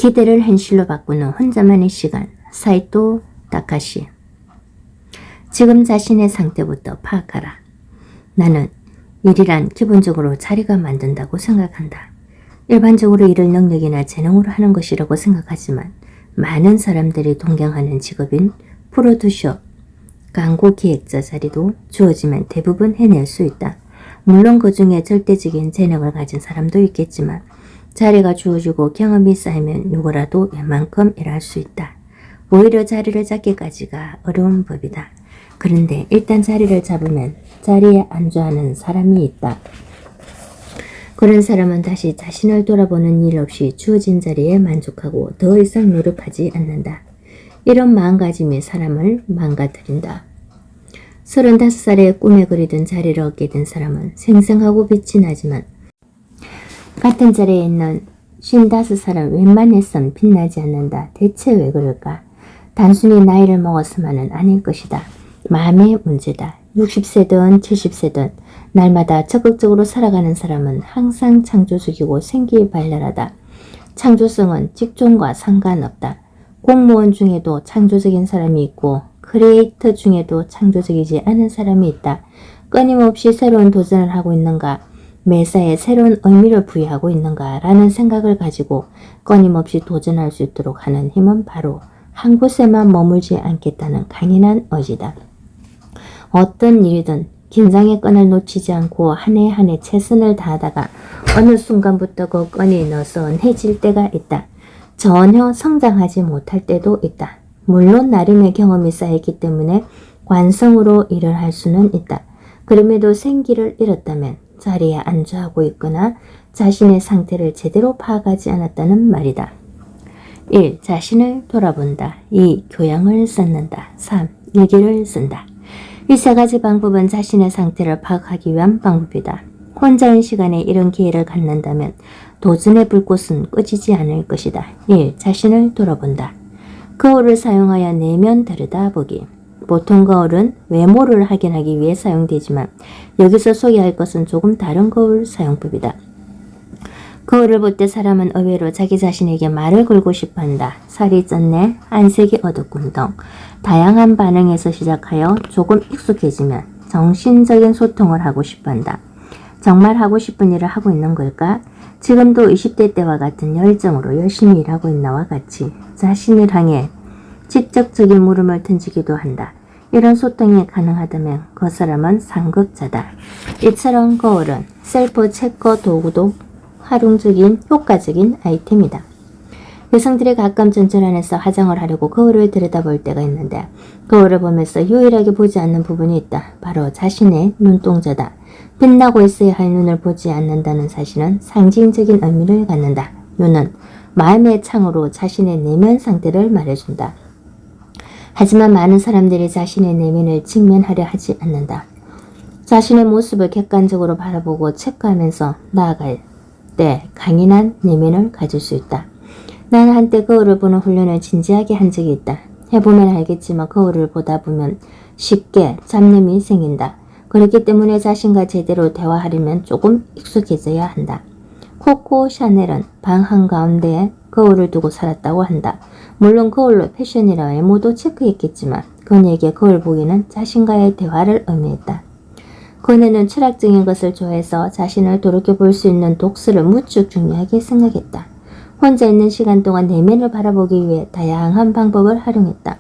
기대를 현실로 바꾸는 혼자만의 시간. 사이토 다카시. 지금 자신의 상태부터 파악하라. 나는 일이란 기본적으로 자리가 만든다고 생각한다. 일반적으로 일을 능력이나 재능으로 하는 것이라고 생각하지만 많은 사람들이 동경하는 직업인 프로듀서, 광고 기획자 자리도 주어지면 대부분 해낼 수 있다. 물론 그 중에 절대적인 재능을 가진 사람도 있겠지만 자리가 주어지고 경험이 쌓이면 누구라도 웬만큼 일할 수 있다. 오히려 자리를 잡기까지가 어려운 법이다. 그런데 일단 자리를 잡으면 자리에 안주하는 사람이 있다. 그런 사람은 다시 자신을 돌아보는 일 없이 주어진 자리에 만족하고 더 이상 노력하지 않는다. 이런 마음가짐이 사람을 망가뜨린다. 35살에 꿈에 그리던 자리를 얻게 된 사람은 생생하고 빛이 나지만 같은 자리에 있는 55살은 웬만해선 빛나지 않는다. 대체 왜 그럴까? 단순히 나이를 먹었으만은 아닐 것이다. 마음의 문제다. 60세든 70세든 날마다 적극적으로 살아가는 사람은 항상 창조적이고 생기발랄하다. 창조성은 직종과 상관없다. 공무원 중에도 창조적인 사람이 있고 크리에이터 중에도 창조적이지 않은 사람이 있다. 끊임없이 새로운 도전을 하고 있는가, 매사에 새로운 의미를 부여하고 있는가 라는 생각을 가지고 끊임없이 도전할 수 있도록 하는 힘은 바로 한 곳에만 머물지 않겠다는 강인한 의지다. 어떤 일이든 긴장의 끈을 놓치지 않고 한 해 한 해 최선을 다하다가 어느 순간부터 그 끈이 느슨해질 때가 있다. 전혀 성장하지 못할 때도 있다. 물론 나름의 경험이 쌓였기 때문에 관성으로 일을 할 수는 있다. 그럼에도 생기를 잃었다면 자리에 안주하고 있거나 자신의 상태를 제대로 파악하지 않았다는 말이다. 1. 자신을 돌아본다. 2. 교양을 쌓는다. 3. 일기를 쓴다. 이 세 가지 방법은 자신의 상태를 파악하기 위한 방법이다. 혼자인 시간에 이런 기회를 갖는다면 도전의 불꽃은 꺼지지 않을 것이다. 1. 자신을 돌아본다. 거울을 사용하여 내면 들여다보기. 보통 거울은 외모를 확인하기 위해 사용되지만 여기서 소개할 것은 조금 다른 거울 사용법이다. 거울을 볼 때 사람은 의외로 자기 자신에게 말을 걸고 싶어한다. 살이 쪘네, 안색이 어둡군 등 다양한 반응에서 시작하여 조금 익숙해지면 정신적인 소통을 하고 싶어한다. 정말 하고 싶은 일을 하고 있는 걸까? 지금도 20대 때와 같은 열정으로 열심히 일하고 있나와 같이 자신을 향해 직접적인 물음을 던지기도 한다. 이런 소통이 가능하다면 그 사람은 상급자다. 이처럼 거울은 셀프 체커 도구도 활용적인 효과적인 아이템이다. 여성들이 가끔 전철 안에서 화장을 하려고 거울을 들여다볼 때가 있는데 거울을 보면서 유일하게 보지 않는 부분이 있다. 바로 자신의 눈동자다. 빛나고 있어야 할 눈을 보지 않는다는 사실은 상징적인 의미를 갖는다. 눈은 마음의 창으로 자신의 내면 상태를 말해준다. 하지만 많은 사람들이 자신의 내면을 직면하려 하지 않는다. 자신의 모습을 객관적으로 바라보고 체크하면서 나아갈 때 강인한 내면을 가질 수 있다. 나는 한때 거울을 보는 훈련을 진지하게 한 적이 있다. 해보면 알겠지만 거울을 보다 보면 쉽게 잡념이 생긴다. 그렇기 때문에 자신과 제대로 대화하려면 조금 익숙해져야 한다. 코코 샤넬은 방 한가운데에 거울을 두고 살았다고 한다. 물론 거울로 패션이라 외모도 체크했겠지만 그녀에게 거울 보기는 자신과의 대화를 의미했다. 그녀는 철학적인 것을 좋아해서 자신을 돌이켜볼 수 있는 독서를 무척 중요하게 생각했다. 혼자 있는 시간 동안 내면을 바라보기 위해 다양한 방법을 활용했다.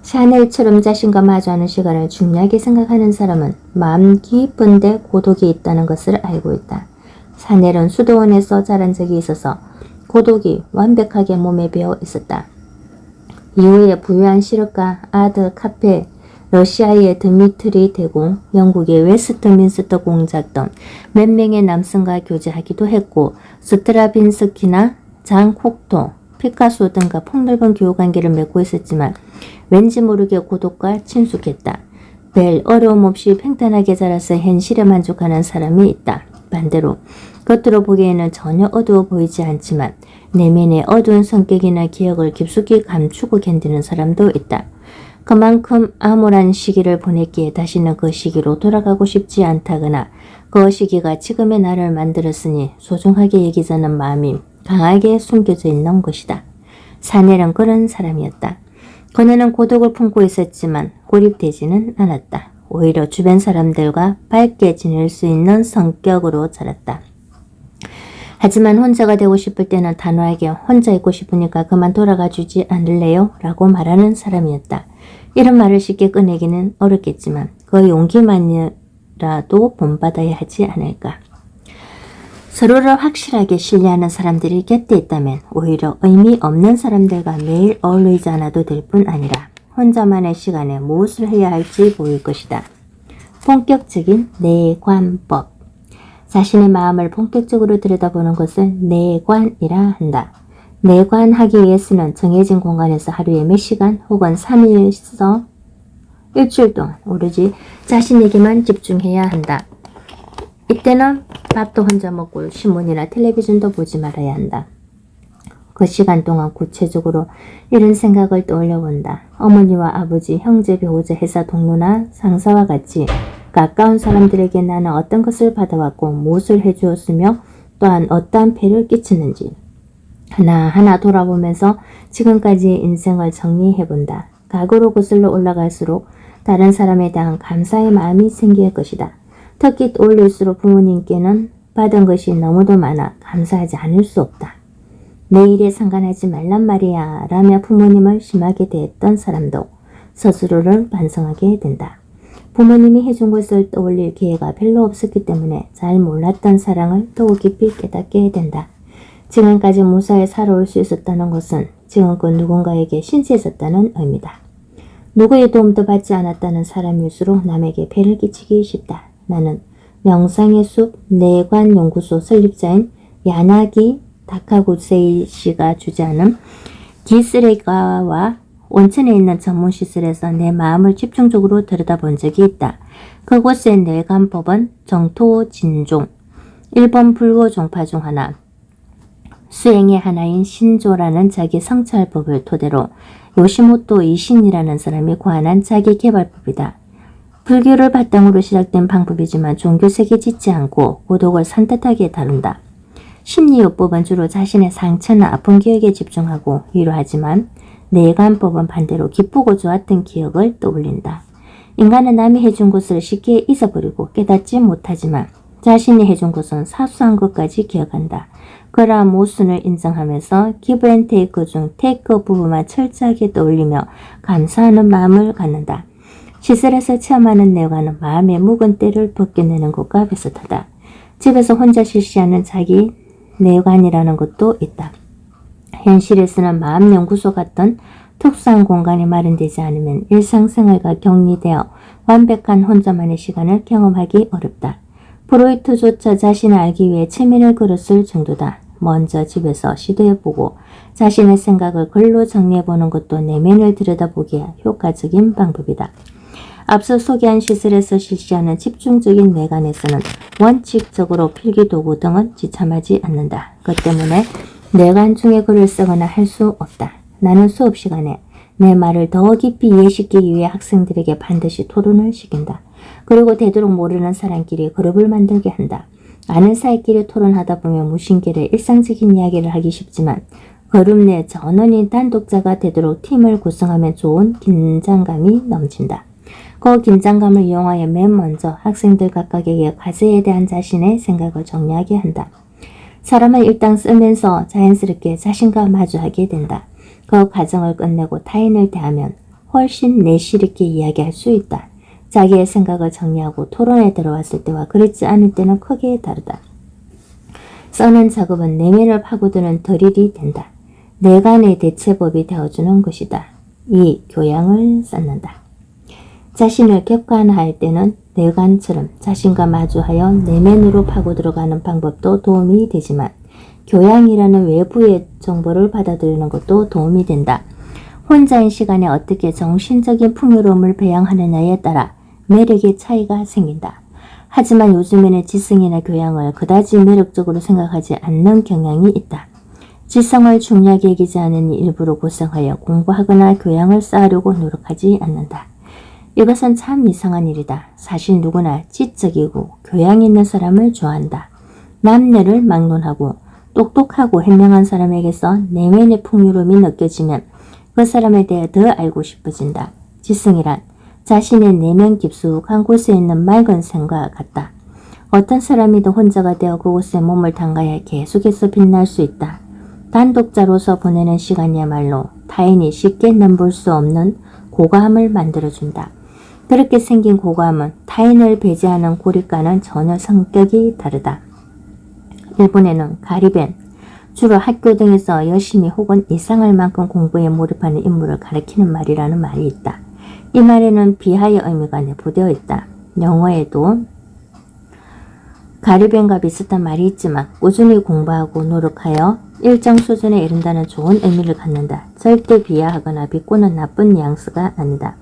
샤넬처럼 자신과 마주하는 시간을 중요하게 생각하는 사람은 마음 깊은데 고독이 있다는 것을 알고 있다. 샤넬은 수도원에서 자란 적이 있어서 고독이 완벽하게 몸에 배어 있었다. 이후에 부유한 실업가 아드 카페, 러시아의 드미트리 대공, 영국의 웨스트민스터 공작 등 몇 명의 남성과 교제하기도 했고 스트라빈스키나 장 콕토, 피카소 등과 폭넓은 교우관계를 맺고 있었지만 왠지 모르게 고독과 친숙했다. 별 어려움 없이 평탄하게 자라서 현실에 만족하는 사람이 있다. 반대로 겉으로 보기에는 전혀 어두워 보이지 않지만 내면의 어두운 성격이나 기억을 깊숙이 감추고 견디는 사람도 있다. 그만큼 암울한 시기를 보냈기에 다시는 그 시기로 돌아가고 싶지 않다거나 그 시기가 지금의 나를 만들었으니 소중하게 여기자는 마음이 강하게 숨겨져 있는 것이다. 사넬은 그런 사람이었다. 그녀는 고독을 품고 있었지만 고립되지는 않았다. 오히려 주변 사람들과 밝게 지낼 수 있는 성격으로 자랐다. 하지만 혼자가 되고 싶을 때는 단호하게 혼자 있고 싶으니까 그만 돌아가 주지 않을래요? 라고 말하는 사람이었다. 이런 말을 쉽게 꺼내기는 어렵겠지만 그 용기만이라도 본받아야 하지 않을까. 서로를 확실하게 신뢰하는 사람들이 곁에 있다면 오히려 의미 없는 사람들과 매일 어울리지 않아도 될 뿐 아니라 혼자만의 시간에 무엇을 해야 할지 보일 것이다. 본격적인 내관법. 자신의 마음을 본격적으로 들여다보는 것을 내관이라 한다. 내관하기 위해서는 정해진 공간에서 하루에 몇 시간 혹은 3일에서 일주일 동안 오로지 자신에게만 집중해야 한다. 이때는 밥도 혼자 먹고 신문이나 텔레비전도 보지 말아야 한다. 그 시간 동안 구체적으로 이런 생각을 떠올려 본다. 어머니와 아버지, 형제, 배우자, 회사 동료나 상사와 같이 가까운 사람들에게 나는 어떤 것을 받아왔고 무엇을 해주었으며 또한 어떠한 폐를 끼쳤는지 하나하나 돌아보면서 지금까지의 인생을 정리해본다. 과거로 거슬러 올라갈수록 다른 사람에 대한 감사의 마음이 생길 것이다. 특히 떠올릴수록 부모님께는 받은 것이 너무도 많아 감사하지 않을 수 없다. 내 일에 상관하지 말란 말이야 라며 부모님을 심하게 대했던 사람도 스스로를 반성하게 된다. 부모님이 해준 것을 떠올릴 기회가 별로 없었기 때문에 잘 몰랐던 사랑을 더욱 깊이 깨닫게 된다. 지금까지 무사히 살아올 수 있었다는 것은 지금껏 누군가에게 신세졌다는 의미다. 누구의 도움도 받지 않았다는 사람일수록 남에게 배를 끼치기 쉽다. 나는 명상의 숲 내관연구소 설립자인 야나기 다카구세이 씨가 주재하는 기스레가와 온천에 있는 전문시설에서 내 마음을 집중적으로 들여다본 적이 있다. 그곳의 내관법은 정토진종, 일본 불교 종파 중 하나, 수행의 하나인 신조라는 자기 성찰법을 토대로 요시모토 이신이라는 사람이 고안한 자기 개발법이다. 불교를 바탕으로 시작된 방법이지만 종교색이 짙지 않고 고독을 산뜻하게 다룬다. 심리요법은 주로 자신의 상처나 아픈 기억에 집중하고 위로하지만 내관법은 반대로 기쁘고 좋았던 기억을 떠올린다. 인간은 남이 해준 것을 쉽게 잊어버리고 깨닫지 못하지만 자신이 해준 것은 사소한 것까지 기억한다. 그러한 모순을 인정하면서 기브 앤 테이크 중 테이크 부분만 철저하게 떠올리며 감사하는 마음을 갖는다. 시설에서 체험하는 내관은 마음의 묵은 때를 벗겨내는 것과 비슷하다. 집에서 혼자 실시하는 자기 내관이라는 것도 있다. 현실에서는 마음연구소 같은 특수한 공간이 마련되지 않으면 일상생활과 격리되어 완벽한 혼자만의 시간을 경험하기 어렵다. 프로이트조차 자신을 알기 위해 체면을 걸었을 정도다. 먼저 집에서 시도해보고 자신의 생각을 글로 정리해보는 것도 내면을 들여다보기에 효과적인 방법이다. 앞서 소개한 시설에서 실시하는 집중적인 내관에서는 원칙적으로 필기도구 등은 지참하지 않는다. 그 때문에 내관 중에 글을 쓰거나 할 수 없다. 나는 수업 시간에 내 말을 더 깊이 이해시키기 위해 학생들에게 반드시 토론을 시킨다. 그리고 되도록 모르는 사람끼리 그룹을 만들게 한다. 아는 사이끼리 토론하다 보면 무심결에 일상적인 이야기를 하기 쉽지만 그룹 내 전원인 단독자가 되도록 팀을 구성하면 좋은 긴장감이 넘친다. 그 긴장감을 이용하여 맨 먼저 학생들 각각에게 과제에 대한 자신의 생각을 정리하게 한다. 사람은 일단 쓰면서 자연스럽게 자신과 마주하게 된다. 그 과정을 끝내고 타인을 대하면 훨씬 내실 있게 이야기할 수 있다. 자기의 생각을 정리하고 토론에 들어왔을 때와 그렇지 않을 때는 크게 다르다. 써는 작업은 내면을 파고드는 드릴이 된다. 내관의 대체법이 되어주는 것이다. 2. 교양을 쌓는다. 자신을 객관화할 때는 내관처럼 자신과 마주하여 내면으로 파고 들어가는 방법도 도움이 되지만 교양이라는 외부의 정보를 받아들이는 것도 도움이 된다. 혼자인 시간에 어떻게 정신적인 풍요로움을 배양하느냐에 따라 매력의 차이가 생긴다. 하지만 요즘에는 지성이나 교양을 그다지 매력적으로 생각하지 않는 경향이 있다. 지성을 중요하게 여기지 않으니 일부러 고생하여 공부하거나 교양을 쌓으려고 노력하지 않는다. 이것은 참 이상한 일이다. 사실 누구나 지적이고 교양 있는 사람을 좋아한다. 남녀를 막론하고 똑똑하고 현명한 사람에게서 내면의 풍요로움이 느껴지면 그 사람에 대해 더 알고 싶어진다. 지성이란 자신의 내면 깊숙한 곳에 있는 맑은 샘과 같다. 어떤 사람이든 혼자가 되어 그곳에 몸을 담가야 계속해서 빛날 수 있다. 단독자로서 보내는 시간이야말로 타인이 쉽게 넘볼 수 없는 고감을 만들어준다. 그렇게 생긴 고감은 타인을 배제하는 고립과는 전혀 성격이 다르다. 일본에는 가리벤, 주로 학교 등에서 열심히 혹은 이상할 만큼 공부에 몰입하는 인물을 가리키는 말이라는 말이 있다. 이 말에는 비하의 의미가 내포되어 있다. 영어에도 가리벤과 비슷한 말이 있지만 꾸준히 공부하고 노력하여 일정 수준에 이른다는 좋은 의미를 갖는다. 절대 비하하거나 비꼬는 나쁜 뉘앙스가 아니다.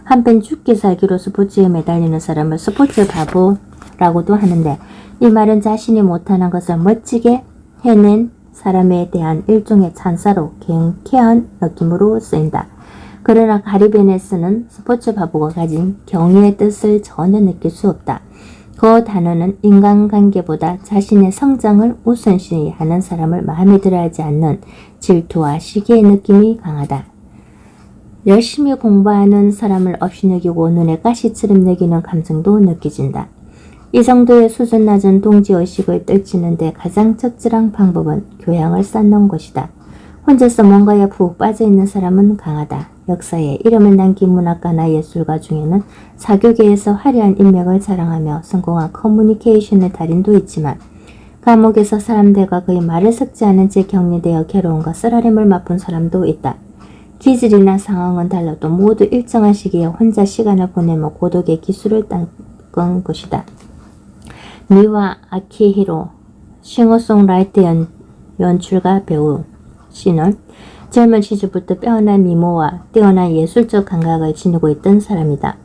한편 죽기 살기로 스포츠에 매달리는 사람을 스포츠 바보라고도 하는데 이 말은 자신이 못하는 것을 멋지게 해낸 사람에 대한 일종의 찬사로 경쾌한 느낌으로 쓰인다. 그러나 가리벤에서는 스포츠 바보가 가진 경의의 뜻을 전혀 느낄 수 없다. 그 단어는 인간관계보다 자신의 성장을 우선시하는 사람을 마음에 들어하지 않는 질투와 시기의 느낌이 강하다. 열심히 공부하는 사람을 없이 여기고 눈에 가시처럼 여기는 감정도 느껴진다. 이 정도의 수준 낮은 동지의식을 떨치는데 가장 적절한 방법은 교양을 쌓는 것이다. 혼자서 뭔가에 푹 빠져있는 사람은 강하다. 역사에 이름을 남긴 문학가나 예술가 중에는 사교계에서 화려한 인맥을 자랑하며 성공한 커뮤니케이션의 달인도 있지만 감옥에서 사람들과 그의 말을 섞지 않은 채 격리되어 괴로움과 쓰라림을 맛본 사람도 있다. 기질이나 상황은 달라도 모두 일정한 시기에 혼자 시간을 보내며 고독의 기술을 닦은 것이다. 미와 아키히로, 싱어송라이터 연출가 배우 씨는 젊은 시절부터 빼어난 미모와 뛰어난 예술적 감각을 지니고 있던 사람이다.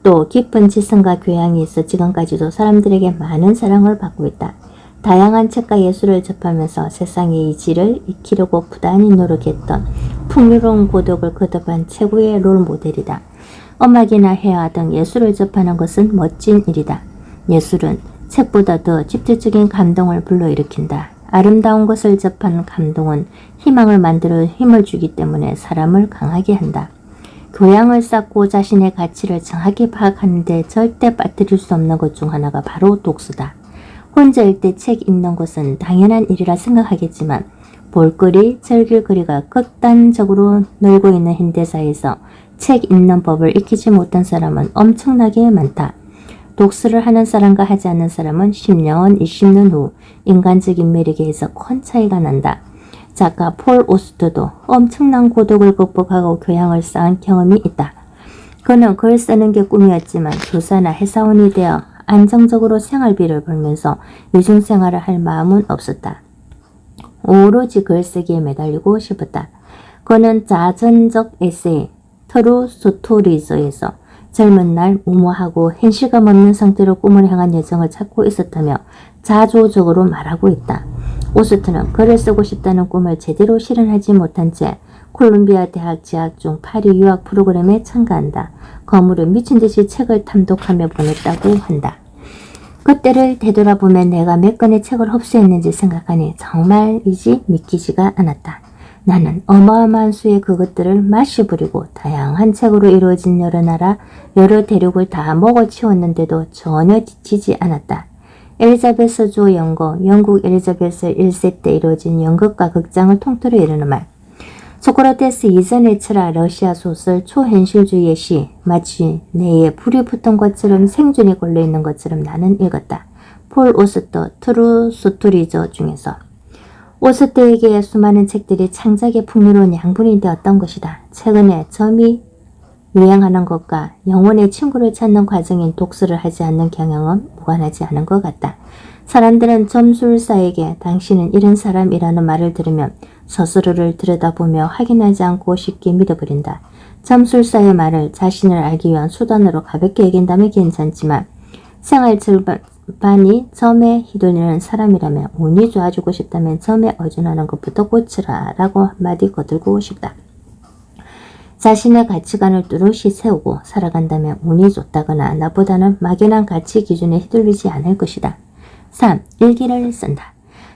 또 깊은 지성과 교양이 있어 지금까지도 사람들에게 많은 사랑을 받고 있다. 다양한 책과 예술을 접하면서 세상의 이질을 익히려고 부단히 노력했던 풍요로운 고독을 거듭한 최고의 롤모델이다. 음악이나 회화 등 예술을 접하는 것은 멋진 일이다. 예술은 책보다 더 집중적인 감동을 불러일으킨다. 아름다운 것을 접한 감동은 희망을 만들어 힘을 주기 때문에 사람을 강하게 한다. 교양을 쌓고 자신의 가치를 정확히 파악하는 데 절대 빠뜨릴 수 없는 것 중 하나가 바로 독서다. 혼자일 때 책 읽는 것은 당연한 일이라 생각하겠지만 볼거리, 즐길 거리가 극단적으로 늘고 있는 현대사에서 책 읽는 법을 익히지 못한 사람은 엄청나게 많다. 독서를 하는 사람과 하지 않는 사람은 10년, 20년 후 인간적인 매력에서 큰 차이가 난다. 작가 폴 오스트도 엄청난 고독을 극복하고 교양을 쌓은 경험이 있다. 그는 글 쓰는 게 꿈이었지만 교사나 회사원이 되어 안정적으로 생활비를 벌면서 이중생활을 할 마음은 없었다. 오로지 글쓰기에 매달리고 싶었다. 그는 자전적 에세이 트루 스토리즈에서 젊은 날 무모하고 현실감 없는 상태로 꿈을 향한 여정을 찾고 있었다며 자조적으로 말하고 있다. 오스트는 글을 쓰고 싶다는 꿈을 제대로 실현하지 못한 채 콜롬비아 대학 재학 중 파리 유학 프로그램에 참가한다. 거물을 미친듯이 책을 탐독하며 보냈다고 한다. 그때를 되돌아보면 내가 몇 권의 책을 흡수했는지 생각하니 정말이지 믿기지가 않았다. 나는 어마어마한 수의 그것들을 마시부리고 다양한 책으로 이루어진 여러 나라, 여러 대륙을 다 먹어치웠는데도 전혀 지치지 않았다. 엘리자베스조 연거, 영국 엘리자베스 1세 때 이루어진 연극과 극장을 통틀어 이르는 말. 소크라테스 이전의 철학 러시아 소설 초현실주의의 시, 마치 뇌에 불이 붙은 것처럼 생존이 걸려있는 것처럼 나는 읽었다. 폴 오스터 트루 스토리저 중에서. 오스트에게 수많은 책들이 창작의 풍요로운 양분이 되었던 것이다. 최근에 점이 유행하는 것과 영혼의 친구를 찾는 과정인 독서를 하지 않는 경향은 무관하지 않은 것 같다. 사람들은 점술사에게 당신은 이런 사람이라는 말을 들으면 스스로를 들여다보며 확인하지 않고 쉽게 믿어버린다. 점술사의 말을 자신을 알기 위한 수단으로 가볍게 여긴다면 괜찮지만 생활 절반이 점에 휘둘리는 사람이라면 운이 좋아지고 싶다면 점에 의존하는 것부터 고치라 라고 한마디 거들고 싶다. 자신의 가치관을 뚜렷이 세우고 살아간다면 운이 좋다거나 나보다는 막연한 가치 기준에 휘둘리지 않을 것이다. 3. 일기를 쓴다.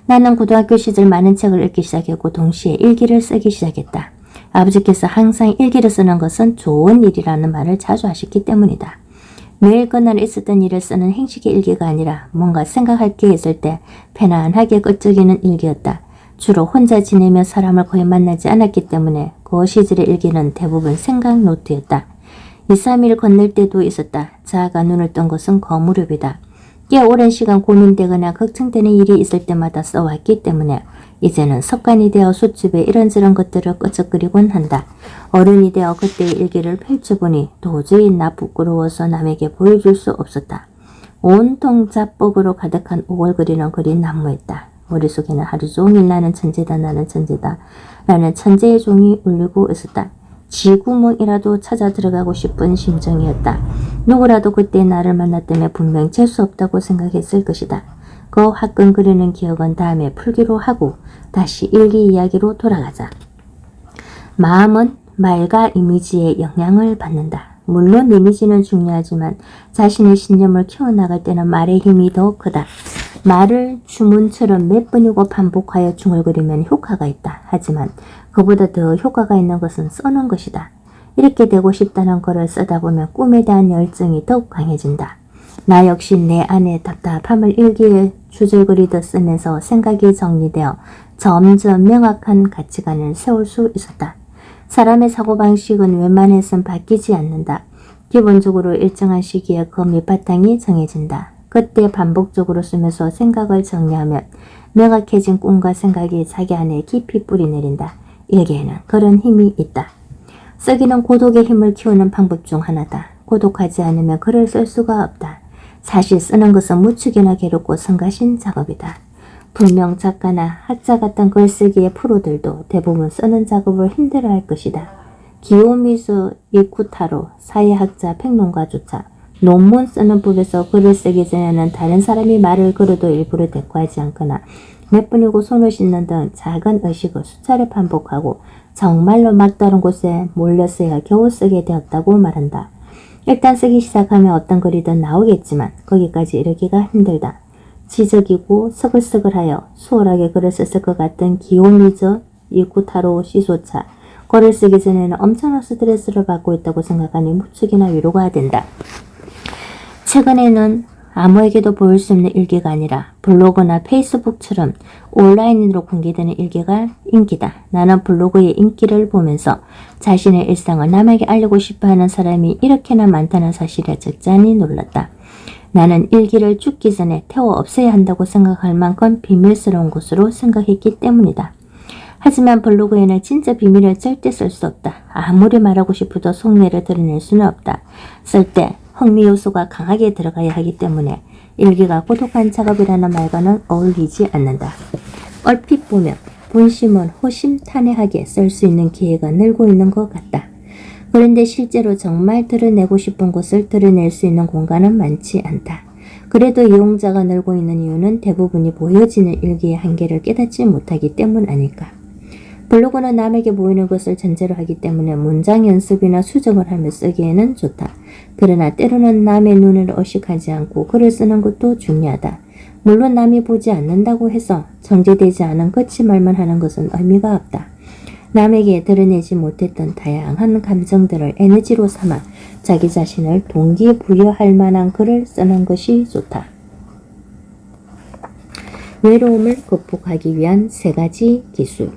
나는 고등학교 시절 많은 책을 읽기 시작했고 동시에 일기를 쓰기 시작했다. 아버지께서 항상 일기를 쓰는 것은 좋은 일이라는 말을 자주 하셨기 때문이다. 매일 그날 있었던 일을 쓰는 행식의 일기가 아니라 뭔가 생각할 게 있을 때 편안하게 끄적이는 일기였다. 주로 혼자 지내며 사람을 거의 만나지 않았기 때문에 그 시절의 일기는 대부분 생각 노트였다. 2, 3일 건널 때도 있었다. 자아가 눈을 뜬 것은 그 무렵이다. 꽤 오랜 시간 고민되거나 걱정되는 일이 있을 때마다 써왔기 때문에 이제는 습관이 되어 수첩에 이런저런 것들을 끄적거리곤 한다. 어른이 되어 그때의 일기를 펼쳐보니 도저히 나 부끄러워서 남에게 보여줄 수 없었다. 온통 자뻑으로 가득한 오글거리는 글이 난무했다. 머릿속에는 하루 종일 나는 천재다, 나는 천재다, 나는 천재의 종이 울리고 있었다. 쥐구멍이라도 찾아 들어가고 싶은 심정이었다. 누구라도 그때 나를 만났다면 분명 재수 없다고 생각했을 것이다. 그 화끈거리는 기억은 다음에 풀기로 하고 다시 일기 이야기로 돌아가자. 마음은 말과 이미지에 영향을 받는다. 물론 이미지는 중요하지만 자신의 신념을 키워나갈 때는 말의 힘이 더 크다. 말을 주문처럼 몇 번이고 반복하여 중얼거리면 효과가 있다. 하지만 그보다 더 효과가 있는 것은 써는 것이다. 이렇게 되고 싶다는 글을 쓰다 보면 꿈에 대한 열정이 더욱 강해진다. 나 역시 내 안의 답답함을 일기에 주절거리듯 쓰면서 생각이 정리되어 점점 명확한 가치관을 세울 수 있었다. 사람의 사고방식은 웬만해선 바뀌지 않는다. 기본적으로 일정한 시기에 그 밑바탕이 정해진다. 그때 반복적으로 쓰면서 생각을 정리하면 명확해진 꿈과 생각이 자기 안에 깊이 뿌리내린다. 일기에는 그런 힘이 있다. 쓰기는 고독의 힘을 키우는 방법 중 하나다. 고독하지 않으면 글을 쓸 수가 없다. 사실 쓰는 것은 무척이나 괴롭고 성가신 작업이다. 분명 작가나 학자 같은 글쓰기의 프로들도 대부분 쓰는 작업을 힘들어할 것이다. 기요미즈 이쿠타로 사회학자 평론가조차 논문 쓰는 법에서 글을 쓰기 전에는 다른 사람이 말을 걸어도 일부러 대꾸하지 않거나 몇 분이고 손을 씻는 등 작은 의식을 수차례 반복하고 정말로 막다른 곳에 몰렸어야 겨우 쓰게 되었다고 말한다. 일단 쓰기 시작하면 어떤 글이든 나오겠지만 거기까지 이르기가 힘들다. 지적이고 서글서글하여 수월하게 글을 썼을 것 같은 기요미즈 이쿠타로 시소차, 글을 쓰기 전에는 엄청난 스트레스를 받고 있다고 생각하니 무척이나 위로가 된다. 최근에는 아무에게도 보일 수 없는 일기가 아니라 블로그나 페이스북처럼 온라인으로 공개되는 일기가 인기다. 나는 블로그의 인기를 보면서 자신의 일상을 남에게 알리고 싶어하는 사람이 이렇게나 많다는 사실에 적잖이 놀랐다. 나는 일기를 죽기 전에 태워 없애야 한다고 생각할 만큼 비밀스러운 곳으로 생각했기 때문이다. 하지만 블로그에는 진짜 비밀을 절대 쓸 수 없다. 아무리 말하고 싶어도 속내를 드러낼 수는 없다. 쓸 때 흥미 요소가 강하게 들어가야 하기 때문에 일기가 고독한 작업이라는 말과는 어울리지 않는다. 얼핏 보면 본심은 호심탄회하게 쓸 수 있는 기회가 늘고 있는 것 같다. 그런데 실제로 정말 드러내고 싶은 것을 드러낼 수 있는 공간은 많지 않다. 그래도 이용자가 늘고 있는 이유는 대부분이 보여지는 일기의 한계를 깨닫지 못하기 때문 아닐까. 블로그는 남에게 보이는 것을 전제로 하기 때문에 문장 연습이나 수정을 하며 쓰기에는 좋다. 그러나 때로는 남의 눈을 의식하지 않고 글을 쓰는 것도 중요하다. 물론 남이 보지 않는다고 해서 정제되지 않은 거치말만 하는 것은 의미가 없다. 남에게 드러내지 못했던 다양한 감정들을 에너지로 삼아 자기 자신을 동기부여할 만한 글을 쓰는 것이 좋다. 외로움을 극복하기 위한 3가지 기술.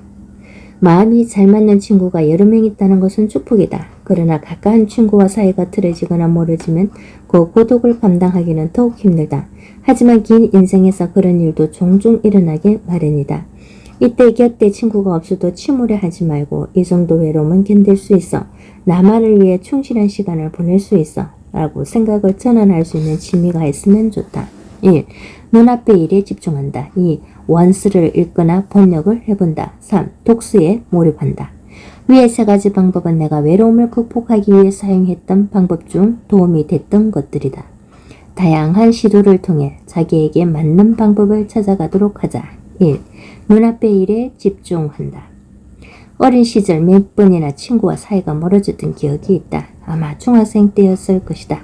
마음이 잘 맞는 친구가 여러 명 있다는 것은 축복이다. 그러나 가까운 친구와 사이가 틀어지거나 멀어지면 그 고독을 감당하기는 더욱 힘들다. 하지만 긴 인생에서 그런 일도 종종 일어나게 마련이다. 이때 곁에 친구가 없어도 침울해하지 말고 이 정도 외로움은 견딜 수 있어. 나만을 위해 충실한 시간을 보낼 수 있어. 라고 생각을 전환할 수 있는 취미가 있으면 좋다. 1. 눈앞의 일에 집중한다. 2. 원스를 읽거나 번역을 해본다. 3. 독서에 몰입한다. 위의 3가지 방법은 내가 외로움을 극복하기 위해 사용했던 방법 중 도움이 됐던 것들이다. 다양한 시도를 통해 자기에게 맞는 방법을 찾아가도록 하자. 1. 눈앞의 일에 집중한다. 어린 시절 몇 번이나 친구와 사이가 멀어졌던 기억이 있다. 아마 중학생 때였을 것이다.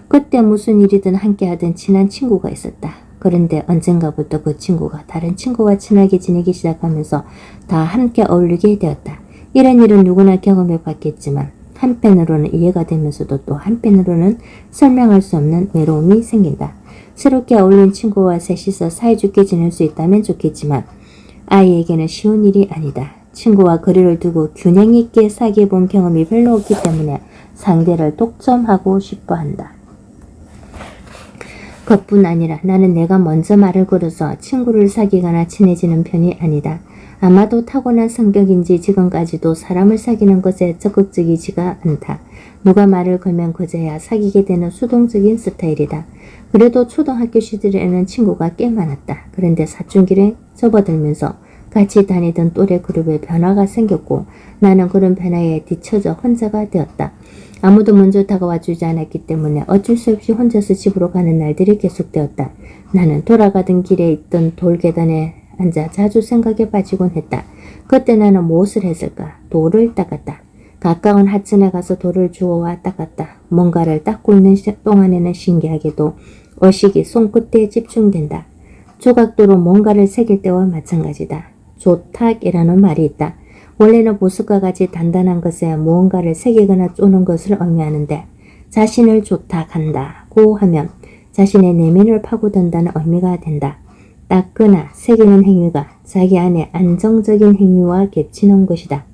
그때 무슨 일이든 함께하던 친한 친구가 있었다. 그런데 언젠가부터 그 친구가 다른 친구와 친하게 지내기 시작하면서 다 함께 어울리게 되었다. 이런 일은 누구나 경험해 봤겠지만 한편으로는 이해가 되면서도 또 한편으로는 설명할 수 없는 외로움이 생긴다. 새롭게 어울린 친구와 셋이서 사이좋게 지낼 수 있다면 좋겠지만 아이에게는 쉬운 일이 아니다. 친구와 거리를 두고 균형 있게 사귀어 본 경험이 별로 없기 때문에 상대를 독점하고 싶어 한다. 그뿐 아니라 나는 내가 먼저 말을 걸어서 친구를 사귀거나 친해지는 편이 아니다. 아마도 타고난 성격인지 지금까지도 사람을 사귀는 것에 적극적이지가 않다. 누가 말을 걸면 그제야 사귀게 되는 수동적인 스타일이다. 그래도 초등학교 시절에는 친구가 꽤 많았다. 그런데 사춘기를 접어들면서 같이 다니던 또래 그룹에 변화가 생겼고 나는 그런 변화에 뒤처져 혼자가 되었다. 아무도 먼저 다가와 주지 않았기 때문에 어쩔 수 없이 혼자서 집으로 가는 날들이 계속되었다. 나는 돌아가던 길에 있던 돌계단에 앉아 자주 생각에 빠지곤 했다. 그때 나는 무엇을 했을까? 돌을 닦았다. 가까운 하천에 가서 돌을 주워와 닦았다. 뭔가를 닦고 있는 동안에는 신기하게도 의식이 손끝에 집중된다. 조각도로 뭔가를 새길 때와 마찬가지다. 조탁이라는 말이 있다. 원래는 보석과 같이 단단한 것에 무언가를 새기거나 쪼는 것을 의미하는데 자신을 조탁한다고 하면 자신의 내면을 파고든다는 의미가 된다. 닦거나 새기는 행위가 자기 안에 안정적인 행위와 겹치는 것이다.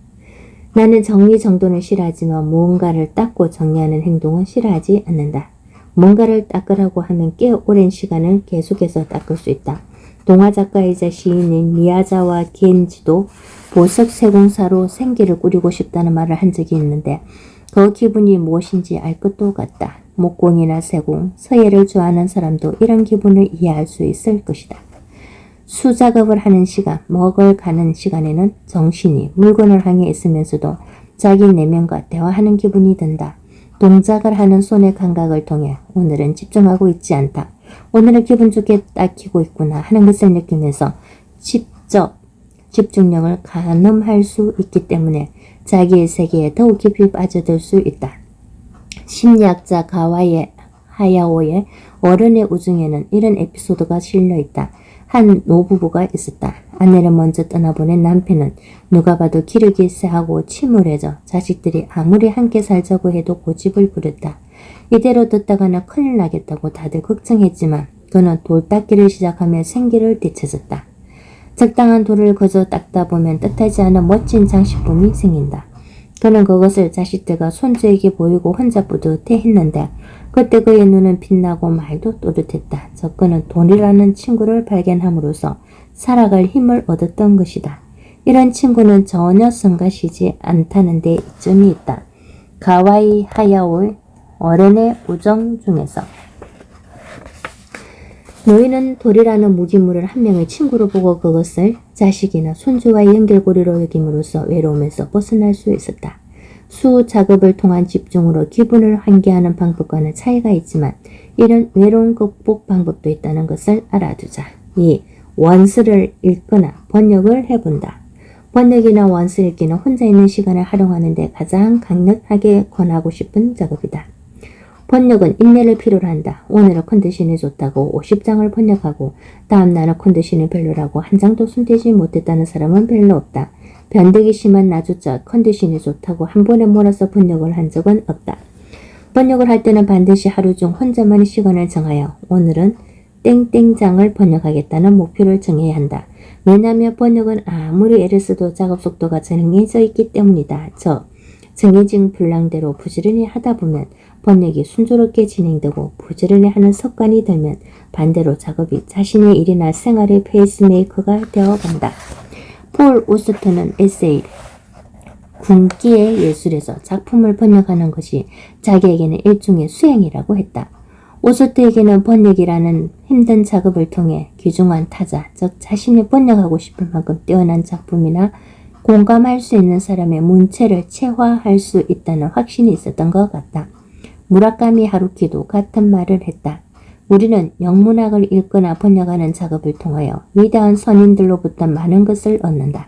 나는 정리정돈을 싫어하지만 무언가를 닦고 정리하는 행동은 싫어하지 않는다. 뭔가를 닦으라고 하면 꽤 오랜 시간을 계속해서 닦을 수 있다. 동화작가이자 시인인 미야자와 겐지도 보석 세공사로 생계를 꾸리고 싶다는 말을 한 적이 있는데 그 기분이 무엇인지 알 것도 같다. 목공이나 세공, 서예를 좋아하는 사람도 이런 기분을 이해할 수 있을 것이다. 수작업을 하는 시간, 먹을 가는 시간에는 정신이 물건을 향해 있으면서도 자기 내면과 대화하는 기분이 든다. 동작을 하는 손의 감각을 통해 오늘은 집중하고 있지 않다. 오늘은 기분 좋게 닦이고 있구나 하는 것을 느끼면서 직접 집중력을 가늠할 수 있기 때문에 자기의 세계에 더욱 깊이 빠져들 수 있다. 심리학자 가와이 하야오의 어른의 우중에는 이런 에피소드가 실려있다. 한 노부부가 있었다. 아내를 먼저 떠나보낸 남편은 누가 봐도 기력이 세하고 침울해져 자식들이 아무리 함께 살자고 해도 고집을 부렸다. 이대로 듣다가는 큰일 나겠다고 다들 걱정했지만 그는 돌닦기를 시작하며 생기를 되찾았다. 적당한 돌을 거저 닦다 보면 뜻하지 않은 멋진 장식품이 생긴다. 그는 그것을 자식들과 손주에게 보이고 혼자 뿌듯해했는데 그때 그의 눈은 빛나고 말도 또렷했다. 그는 돈이라는 친구를 발견함으로써 살아갈 힘을 얻었던 것이다. 이런 친구는 전혀 성가시지 않다는 데 이점이 있다. 가와이 하야오의 어른의 우정 중에서 노인은 돌이라는 무기물을 한 명의 친구로 보고 그것을 자식이나 손주와의 연결고리로 여김으로써 외로움에서 벗어날 수 있었다. 수 작업을 통한 집중으로 기분을 환기하는 방법과는 차이가 있지만 이런 외로움 극복 방법도 있다는 것을 알아두자. 2. 원스를 읽거나 번역을 해본다. 번역이나 원스 읽기는 혼자 있는 시간을 활용하는 데 가장 강력하게 권하고 싶은 작업이다. 번역은 인내를 필요로 한다. 오늘은 컨디션이 좋다고 50장을 번역하고 다음 날은 컨디션이 별로라고 한 장도 손대지 못했다는 사람은 별로 없다. 변덕이 심한 나조차 컨디션이 좋다고 한 번에 몰아서 번역을 한 적은 없다. 번역을 할 때는 반드시 하루 중 혼자만의 시간을 정하여 오늘은 땡땡장을 번역하겠다는 목표를 정해야 한다. 왜냐하면 번역은 아무리 애를 써도 작업 속도가 정해져 있기 때문이다. 정해진 분량대로 부지런히 하다 보면 번역이 순조롭게 진행되고 부지런히 하는 습관이 들면 반대로 작업이 자신의 일이나 생활의 페이스메이커가 되어간다. 폴 오스트는 에세이 굶기의 예술에서 작품을 번역하는 것이 자기에게는 일종의 수행이라고 했다. 오스트에게는 번역이라는 힘든 작업을 통해 귀중한 타자, 즉 자신이 번역하고 싶을 만큼 뛰어난 작품이나 공감할 수 있는 사람의 문체를 체화할 수 있다는 확신이 있었던 것 같다. 무라카미 하루키도 같은 말을 했다. 우리는 영문학을 읽거나 번역하는 작업을 통하여 위대한 선인들로부터 많은 것을 얻는다.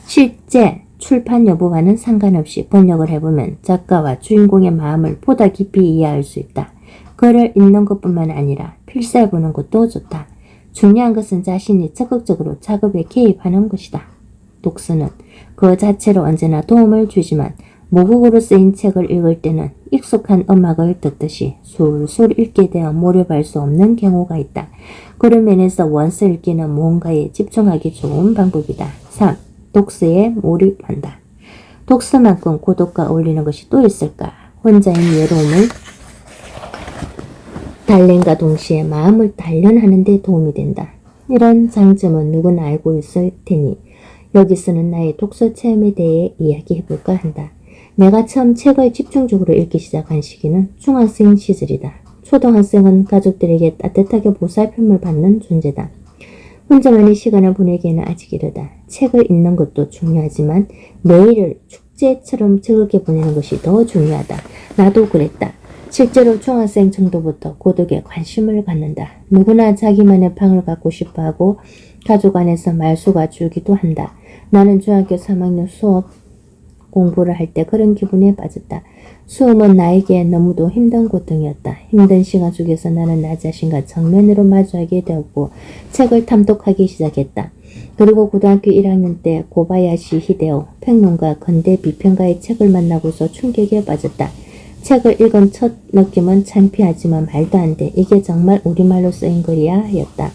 실제 출판 여부와는 상관없이 번역을 해보면 작가와 주인공의 마음을 보다 깊이 이해할 수 있다. 글을 읽는 것뿐만 아니라 필사해보는 것도 좋다. 중요한 것은 자신이 적극적으로 작업에 개입하는 것이다. 독서는 그 자체로 언제나 도움을 주지만 모국어로 쓰인 책을 읽을 때는 익숙한 음악을 듣듯이 술술 읽게 되어 몰입할 수 없는 경우가 있다. 그런 면에서 원서 읽기는 무언가에 집중하기 좋은 방법이다. 3. 독서에 몰입한다. 독서만큼 고독과 어울리는 것이 또 있을까? 혼자인 외로움을 달랜과 동시에 마음을 단련하는 데 도움이 된다. 이런 장점은 누구나 알고 있을 테니 여기서는 나의 독서 체험에 대해 이야기해볼까 한다. 내가 처음 책을 집중적으로 읽기 시작한 시기는 중학생 시절이다. 초등학생은 가족들에게 따뜻하게 보살핌을 받는 존재다. 혼자만의 시간을 보내기에는 아직 이르다. 책을 읽는 것도 중요하지만 매일을 축제처럼 즐겁게 보내는 것이 더 중요하다. 나도 그랬다. 실제로 중학생 정도부터 고독에 관심을 갖는다. 누구나 자기만의 방을 갖고 싶어하고 가족 안에서 말수가 줄기도 한다. 나는 중학교 3학년 수업 공부를 할 때 그런 기분에 빠졌다. 수업은 나에게 너무도 힘든 고통이었다. 힘든 시간 속에서 나는 나 자신과 정면으로 마주하게 되었고 책을 탐독하기 시작했다. 그리고 고등학교 1학년 때 고바야시 히데오 평론가 근대 비평가의 책을 만나고서 충격에 빠졌다. 책을 읽은 첫 느낌은 창피하지만 말도 안 돼. 이게 정말 우리말로 쓰인 글이야 였다.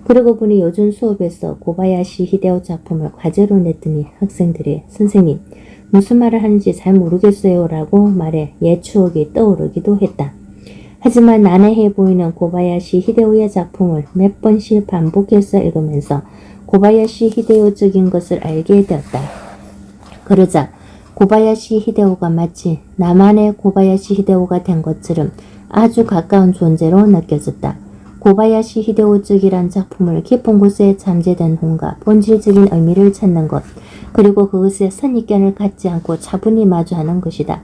그러고 보니 요즘 수업에서 고바야시 히데오 작품을 과제로 냈더니 학생들이 선생님 무슨 말을 하는지 잘 모르겠어요 라고 말해 옛 추억이 떠오르기도 했다. 하지만 난해해 보이는 고바야시 히데오의 작품을 몇 번씩 반복해서 읽으면서 고바야시 히데오적인 것을 알게 되었다. 그러자 고바야시 히데오가 마치 나만의 고바야시 히데오가 된 것처럼 아주 가까운 존재로 느껴졌다. 고바야시 히데오적이란 작품을 깊은 곳에 잠재된 혼과 본질적인 의미를 찾는 것, 그리고 그것에 선입견을 갖지 않고 차분히 마주하는 것이다.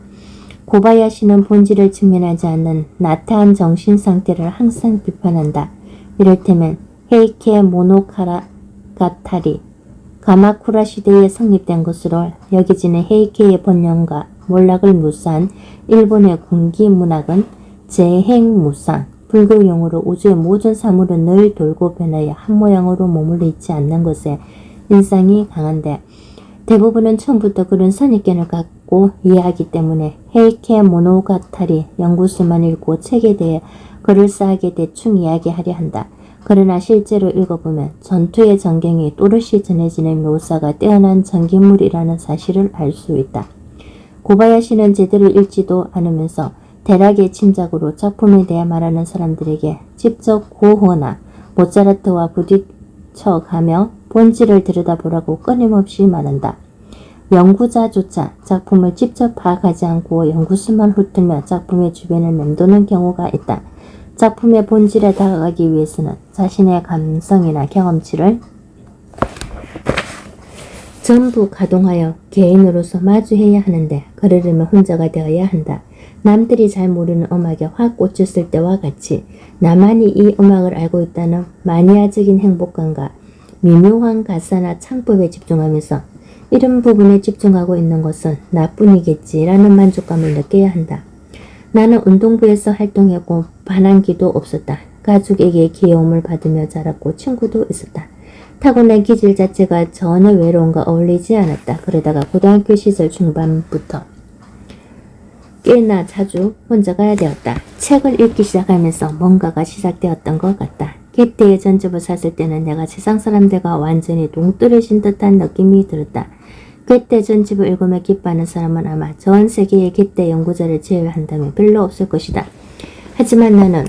고바야시는 본질을 직면하지 않는 나타한 정신 상태를 항상 비판한다. 이를테면 헤이케 모노가타리, 가마쿠라 시대에 성립된 것으로 여겨지는 헤이케의 번영과 몰락을 묘사한 일본의 군기 문학은 재행무상, 불교용어로 우주의 모든 사물은 늘 돌고 변하여 한 모양으로 머물러 있지 않는 것에 인상이 강한데 대부분은 처음부터 그런 선입견을 갖고 이해하기 때문에 헤이케 모노가타리 연구서만 읽고 책에 대해 그럴싸하게 대충 이야기하려 한다. 그러나 실제로 읽어보면 전투의 전경이 또렷이 전해지는 묘사가 뛰어난 전기물이라는 사실을 알 수 있다. 고바야시는 제대로 읽지도 않으면서 대략의 짐작으로 작품에 대해 말하는 사람들에게 직접 고호나 모차르트와 부딪혀가며 본질을 들여다보라고 끊임없이 말한다. 연구자조차 작품을 직접 파악하지 않고 연구수만 훑으며 작품의 주변을 맴도는 경우가 있다. 작품의 본질에 다가가기 위해서는 자신의 감성이나 경험치를 전부 가동하여 개인으로서 마주해야 하는데 그러려면 혼자가 되어야 한다. 남들이 잘 모르는 음악에 확 꽂혔을 때와 같이 나만이 이 음악을 알고 있다는 마니아적인 행복감과 미묘한 가사나 창법에 집중하면서 이런 부분에 집중하고 있는 것은 나뿐이겠지라는 만족감을 느껴야 한다. 나는 운동부에서 활동했고 반항기도 없었다. 가족에게 귀여움을 받으며 자랐고 친구도 있었다. 타고난 기질 자체가 전혀 외로움과 어울리지 않았다. 그러다가 고등학교 시절 중반부터 꽤나 자주 혼자가 되었다. 책을 읽기 시작하면서 뭔가가 시작되었던 것 같다. 겟대의 전집을 샀을 때는 내가 세상 사람들과 완전히 동떨어진 듯한 느낌이 들었다. 겟대 전집을 읽으며 기뻐하는 사람은 아마 전 세계의 겟대 연구자를 제외한다면 별로 없을 것이다. 하지만 나는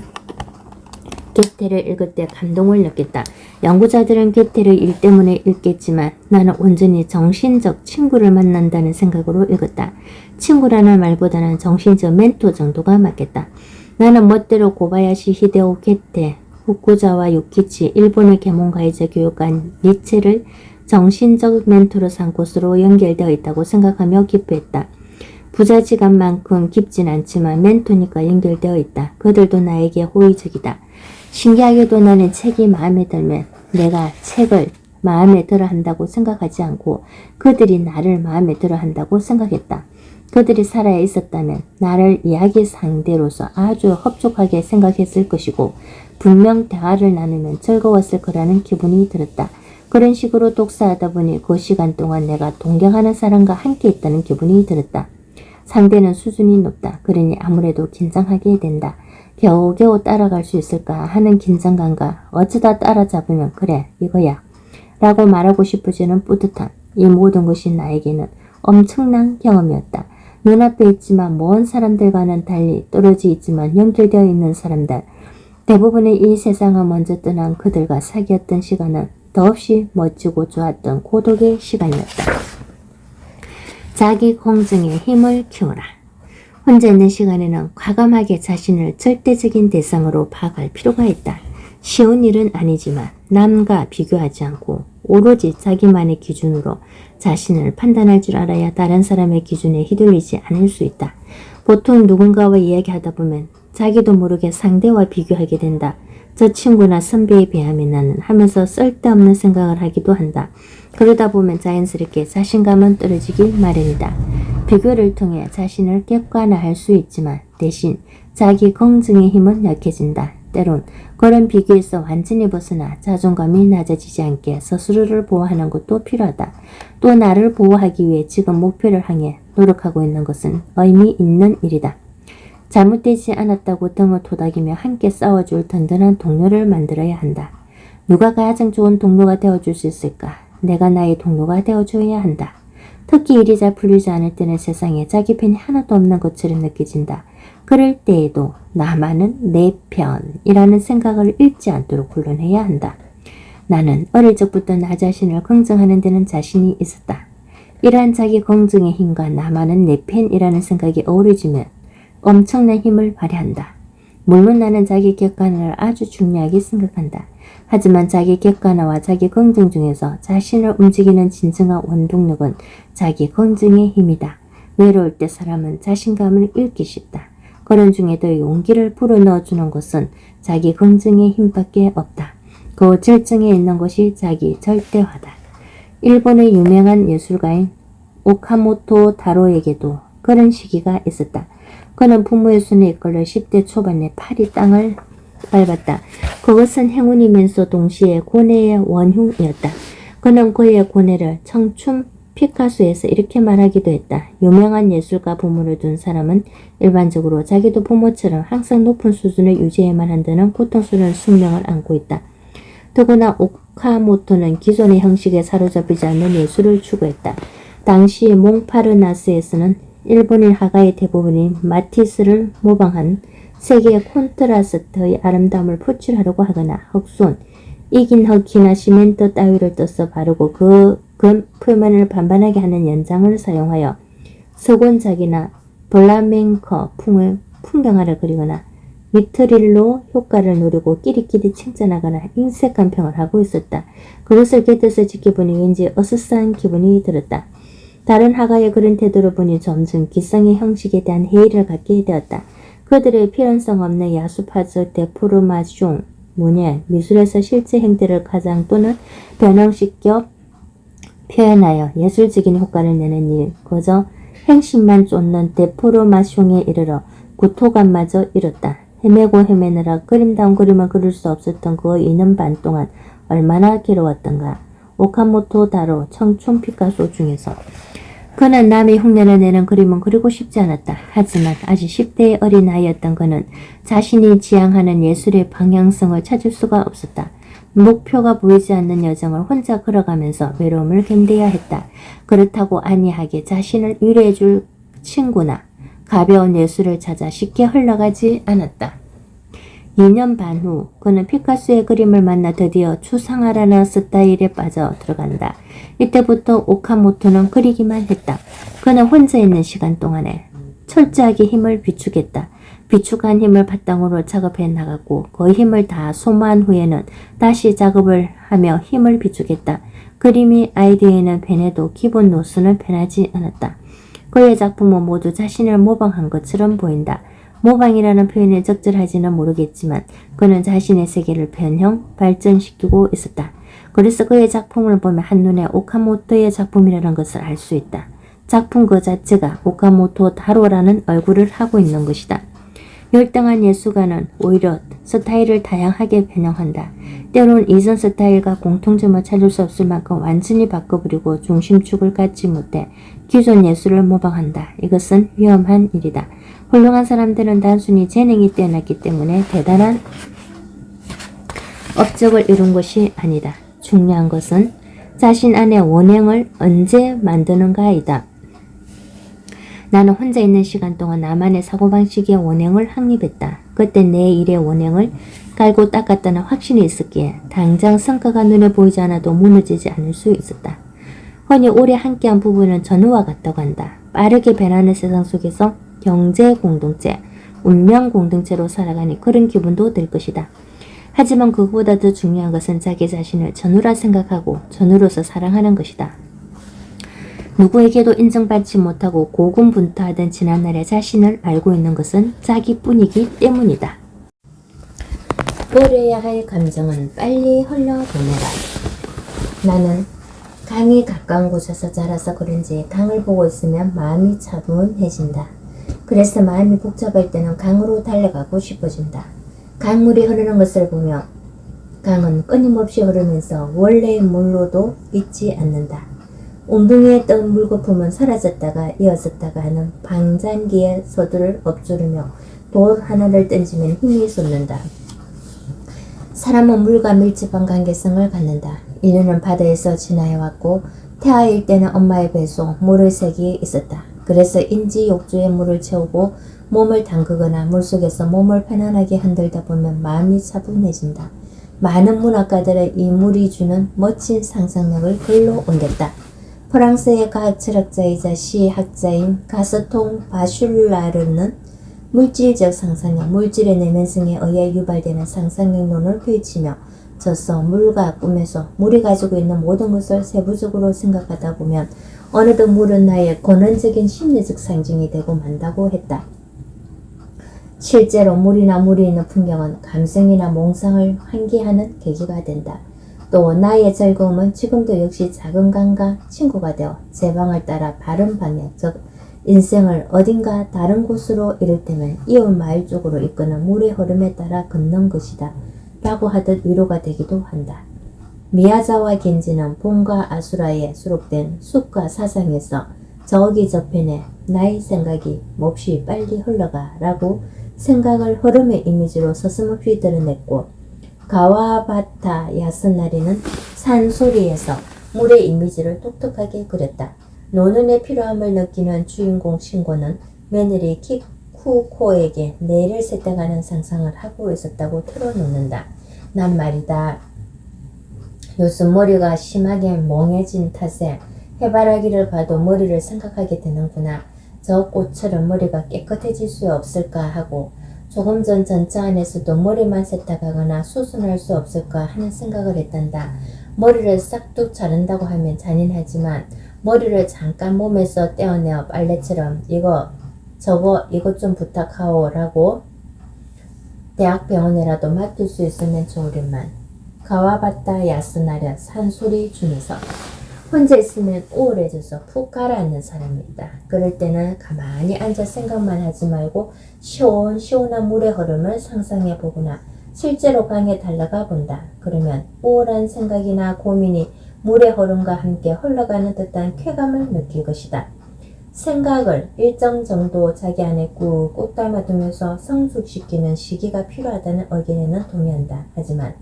겟대를 읽을 때 감동을 느꼈다. 연구자들은 겟대를 일 때문에 읽겠지만 나는 온전히 정신적 친구를 만난다는 생각으로 읽었다. 친구라는 말보다는 정신적 멘토 정도가 맞겠다. 나는 멋대로 고바야시 히데오 겟대, 후쿠자와 유키치, 일본의 계몽가이자 교육관 니체를 정신적 멘토로 삼 곳으로 연결되어 있다고 생각하며 기뻐했다. 부자지간만큼 깊진 않지만 멘토니까 연결되어 있다. 그들도 나에게 호의적이다. 신기하게도 나는 책이 마음에 들면 내가 책을 마음에 들어 한다고 생각하지 않고 그들이 나를 마음에 들어 한다고 생각했다. 그들이 살아 있었다면 나를 이야기 상대로서 아주 흡족하게 생각했을 것이고 분명 대화를 나누면 즐거웠을 거라는 기분이 들었다. 그런 식으로 독서하다 보니 그 시간 동안 내가 동경하는 사람과 함께 있다는 기분이 들었다. 상대는 수준이 높다. 그러니 아무래도 긴장하게 된다. 겨우겨우 따라갈 수 있을까 하는 긴장감과 어쩌다 따라잡으면 그래 이거야 라고 말하고 싶어지는 뿌듯함. 이 모든 것이 나에게는 엄청난 경험이었다. 눈앞에 있지만 먼 사람들과는 달리 떨어져 있지만 연결되어 있는 사람들. 대부분의 이 세상을 먼저 떠난 그들과 사귀었던 시간은 더없이 멋지고 좋았던 고독의 시간이었다. 자기 공증의 힘을 키워라. 혼자 있는 시간에는 과감하게 자신을 절대적인 대상으로 파악할 필요가 있다. 쉬운 일은 아니지만 남과 비교하지 않고 오로지 자기만의 기준으로 자신을 판단할 줄 알아야 다른 사람의 기준에 휘둘리지 않을 수 있다. 보통 누군가와 이야기하다 보면 자기도 모르게 상대와 비교하게 된다. 저 친구나 선배에 비하면 나는 하면서 쓸데없는 생각을 하기도 한다. 그러다 보면 자연스럽게 자신감은 떨어지기 마련이다. 비교를 통해 자신을 객관화할 수 있지만 대신 자기 검증의 힘은 약해진다. 때론 그런 비교에서 완전히 벗어나 자존감이 낮아지지 않게 스스로를 보호하는 것도 필요하다. 또 나를 보호하기 위해 지금 목표를 향해 노력하고 있는 것은 의미 있는 일이다. 잘못되지 않았다고 등을 토닥이며 함께 싸워줄 든든한 동료를 만들어야 한다. 누가 가장 좋은 동료가 되어줄 수 있을까? 내가 나의 동료가 되어줘야 한다. 특히 일이 잘 풀리지 않을 때는 세상에 자기 편이 하나도 없는 것처럼 느껴진다. 그럴 때에도 나만은 내 편이라는 생각을 잃지 않도록 훈련해야 한다. 나는 어릴 적부터 나 자신을 긍정하는 데는 자신이 있었다. 이러한 자기 긍정의 힘과 나만은 내 편이라는 생각이 어우러지면 엄청난 힘을 발휘한다. 물론 나는 자기 객관화를 아주 중요하게 생각한다. 하지만 자기 객관화와 자기 긍정 중에서 자신을 움직이는 진정한 원동력은 자기 긍정의 힘이다. 외로울 때 사람은 자신감을 잃기 쉽다. 그런 중에도 용기를 불어넣어주는 것은 자기 긍정의 힘밖에 없다. 그 절정에 있는 것이 자기 절대화다. 일본의 유명한 예술가인 오카모토 다로에게도 그런 시기가 있었다. 그는 부모의 손에 이끌려 10대 초반에 팔이 땅을 밟았다. 그것은 행운이면서 동시에 고뇌의 원흉이었다. 그는 그의 고뇌를 청춘 피카소에서 이렇게 말하기도 했다. 유명한 예술가 부모를 둔 사람은 일반적으로 자기도 부모처럼 항상 높은 수준을 유지해야만 한다는 고통스러운 숙명을 안고 있다. 더구나 오카모토는 기존의 형식에 사로잡히지 않는 예술을 추구했다. 당시 몽파르나스에서는 일본인 화가의 대부분이 마티스를 모방한 세계의 콘트라스트의 아름다움을 표출하려고 하거나 흑손, 이긴 흙이나 시멘트 따위를 떠서 바르고 그 표면을 반반하게 하는 연장을 사용하여 석원작이나 블라멩커 풍경화를 그리거나 미트릴로 효과를 누리고 끼리끼리 칭찬하거나 인색한 평을 하고 있었다. 그것을 곁에서 지켜보니 왠지 어스스한 기분이 들었다. 다른 화가의 그런 태도를 보니 점점 기성의 형식에 대한 회의를 갖게 되었다. 그들의 필연성 없는 야수파적 데포르마숑, 문예, 미술에서 실제 행태를 가장 또는 변형시켜 표현하여 예술적인 효과를 내는 일, 그저 행식만 쫓는 데포르마숑에 이르러 구토감마저 이뤘다. 헤매고 헤매느라 그림다운 그림을 그릴 수 없었던 그 2년 반 동안 얼마나 괴로웠던가. 오카모토 다로 청춘 피카소 중에서 그는 남의 흉내를 내는 그림은 그리고 싶지 않았다. 하지만 아직 10대의 어린 아이였던 그는 자신이 지향하는 예술의 방향성을 찾을 수가 없었다. 목표가 보이지 않는 여정을 혼자 걸어가면서 외로움을 견뎌야 했다. 그렇다고 안이하게 자신을 위로해줄 친구나 가벼운 예술을 찾아 쉽게 흘러가지 않았다. 2년 반 후 그는 피카소의 그림을 만나 드디어 추상화라는 스타일에 빠져 들어간다. 이때부터 오카모토는 그리기만 했다. 그는 혼자 있는 시간 동안에 철저하게 힘을 비축했다. 비축한 힘을 바탕으로 작업해 나갔고 그 힘을 다 소모한 후에는 다시 작업을 하며 힘을 비축했다. 그림이 아이디어에는 변해도 기본 노선은 변하지 않았다. 그의 작품은 모두 자신을 모방한 것처럼 보인다. 모방이라는 표현이 적절하지는 모르겠지만 그는 자신의 세계를 변형, 발전시키고 있었다. 그래서 그의 작품을 보면 한눈에 오카모토의 작품이라는 것을 알 수 있다. 작품 그 자체가 오카모토 타로라는 얼굴을 하고 있는 것이다. 열등한 예술가는 오히려 스타일을 다양하게 변형한다. 때로는 이전 스타일과 공통점을 찾을 수 없을 만큼 완전히 바꿔버리고 중심축을 갖지 못해 기존 예술을 모방한다. 이것은 위험한 일이다. 훌륭한 사람들은 단순히 재능이 뛰어났기 때문에 대단한 업적을 이룬 것이 아니다. 중요한 것은 자신 안의 원행을 언제 만드는가이다. 나는 혼자 있는 시간 동안 나만의 사고방식의 원행을 확립했다. 그때 내 일의 원행을 깔고 닦았다는 확신이 있었기에 당장 성과가 눈에 보이지 않아도 무너지지 않을 수 있었다. 흔히 오래 함께한 부부는 전우와 같다고 한다. 빠르게 변하는 세상 속에서 경제 공동체, 운명 공동체로 살아가니 그런 기분도 들 것이다. 하지만 그것보다 더 중요한 것은 자기 자신을 전우라 생각하고 전우로서 사랑하는 것이다. 누구에게도 인정받지 못하고 고군분투하던 지난날의 자신을 알고 있는 것은 자기뿐이기 때문이다. 버려야 할 감정은 빨리 흘려보내라. 나는 강이 가까운 곳에서 자라서 그런지 강을 보고 있으면 마음이 차분해진다. 그래서 마음이 복잡할 때는 강으로 달려가고 싶어진다. 강물이 흐르는 것을 보며 강은 끊임없이 흐르면서 원래의 물로도 있지 않는다. 웅덩이에 뜬 물거품은 사라졌다가 이어졌다가 하는 방장기의 서두를 엎조르며 돌 하나를 던지면 힘이 솟는다. 사람은 물과 밀접한 관계성을 갖는다. 인류는 바다에서 진화해왔고 태아일 때는 엄마의 뱃속 모래색이 있었다. 그래서 인지 욕조에 물을 채우고 몸을 담그거나 물속에서 몸을 편안하게 흔들다 보면 마음이 차분해진다. 많은 문학가들의 이 물이 주는 멋진 상상력을 글로 옮겼다. 프랑스의 과학 철학자이자 시학자인 가스통 바슐라르는 물질적 상상력, 물질의 내면성에 의해 유발되는 상상력론을 펼치며 저서 물과 꿈에서 물이 가지고 있는 모든 것을 세부적으로 생각하다 보면 어느덧 물은 나의 권원적인 심리적 상징이 되고 만다고 했다. 실제로 물이나 물이 있는 풍경은 감성이나 몽상을 환기하는 계기가 된다. 또 나의 즐거움은 지금도 역시 작은 강과 친구가 되어 제 방을 따라 바른 방향, 즉 인생을 어딘가 다른 곳으로 이를테면 이웃 마을 쪽으로 이끄는 물의 흐름에 따라 걷는 것이다 라고 하듯 위로가 되기도 한다. 미야자와 겐지는 봄과 아수라에 수록된 숲과 사상에서 저기 저편에 나의 생각이 몹시 빨리 흘러가 라고 생각을 흐름의 이미지로 서슴없이 드러냈고, 가와바타 야스나리는 산소리에서 물의 이미지를 독특하게 그렸다. 노는의 필요함을 느끼는 주인공 신고는 며느리 키쿠코에게 내일을 세탁하는 상상을 하고 있었다고 털어놓는다. 난 말이다. 요즘 머리가 심하게 멍해진 탓에 해바라기를 봐도 머리를 생각하게 되는구나. 저 꽃처럼 머리가 깨끗해질 수 없을까 하고 조금 전 전차 안에서도 머리만 세탁하거나 수순할 수 없을까 하는 생각을 했단다. 머리를 싹둑 자른다고 하면 잔인하지만 머리를 잠깐 몸에서 떼어내어 빨래처럼 이것 좀 부탁하오 라고 대학병원에라도 맡길 수 있으면 좋으련만. 가와바타 야스나랴 산소리 중에서 혼자 있으면 우울해져서 푹 가라앉는 사람이 있다. 그럴 때는 가만히 앉아 생각만 하지 말고 시원시원한 물의 흐름을 상상해 보거나 실제로 강에 달려가 본다. 그러면 우울한 생각이나 고민이 물의 흐름과 함께 흘러가는 듯한 쾌감을 느낄 것이다. 생각을 일정 정도 자기 안에 꾹꾹 담아두면서 성숙시키는 시기가 필요하다는 의견에는 동의한다. 하지만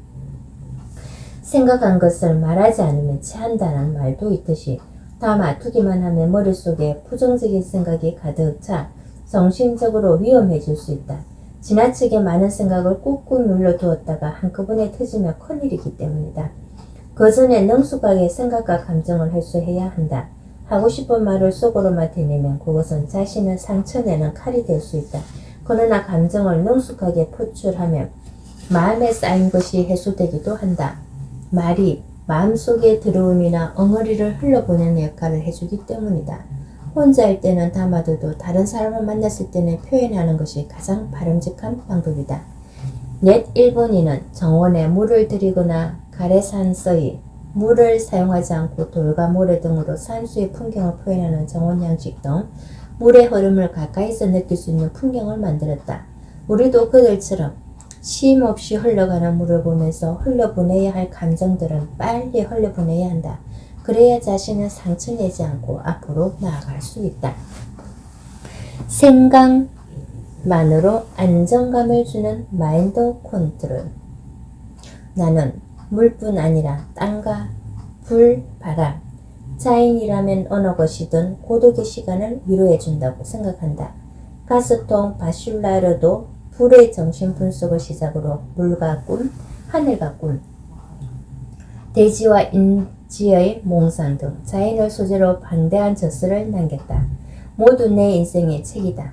생각한 것을 말하지 않으면 체한다는 말도 있듯이 담아두기만 하면 머릿속에 부정적인 생각이 가득 차 정신적으로 위험해질 수 있다. 지나치게 많은 생각을 꾹꾹 눌러두었다가 한꺼번에 터지면 큰일이기 때문이다. 그 전에 능숙하게 생각과 감정을 회수해야 한다. 하고 싶은 말을 속으로만 대내면 그것은 자신을 상처내는 칼이 될 수 있다. 그러나 감정을 능숙하게 표출하면 마음에 쌓인 것이 해소되기도 한다. 말이 마음속의 들어옴이나 엉어리를 흘려보내는 역할을 해주기 때문이다. 혼자일 때는 담아둬도 다른 사람을 만났을 때는 표현하는 것이 가장 바람직한 방법이다. 옛 일본인은 정원에 물을 들이거나 가레산서이 물을 사용하지 않고 돌과 모래 등으로 산수의 풍경을 표현하는 정원 양식 등 물의 흐름을 가까이서 느낄 수 있는 풍경을 만들었다. 우리도 그들처럼 쉼 없이 흘러가는 물을 보면서 흘려보내야 할 감정들은 빨리 흘려보내야 한다. 그래야 자신을 상처내지 않고 앞으로 나아갈 수 있다. 생각만으로 안정감을 주는 마인드 컨트롤. 나는 물뿐 아니라 땅과 불, 바람, 자연이라면 어느 것이든 고독의 시간을 위로해준다고 생각한다. 가스통 바슐라르도 불의 정신 분석을 시작으로 물과 꿈, 하늘과 꿈, 대지와 인지의 몽상 등 자연을 소재로 방대한 저서를 남겼다. 모두 내 인생의 책이다.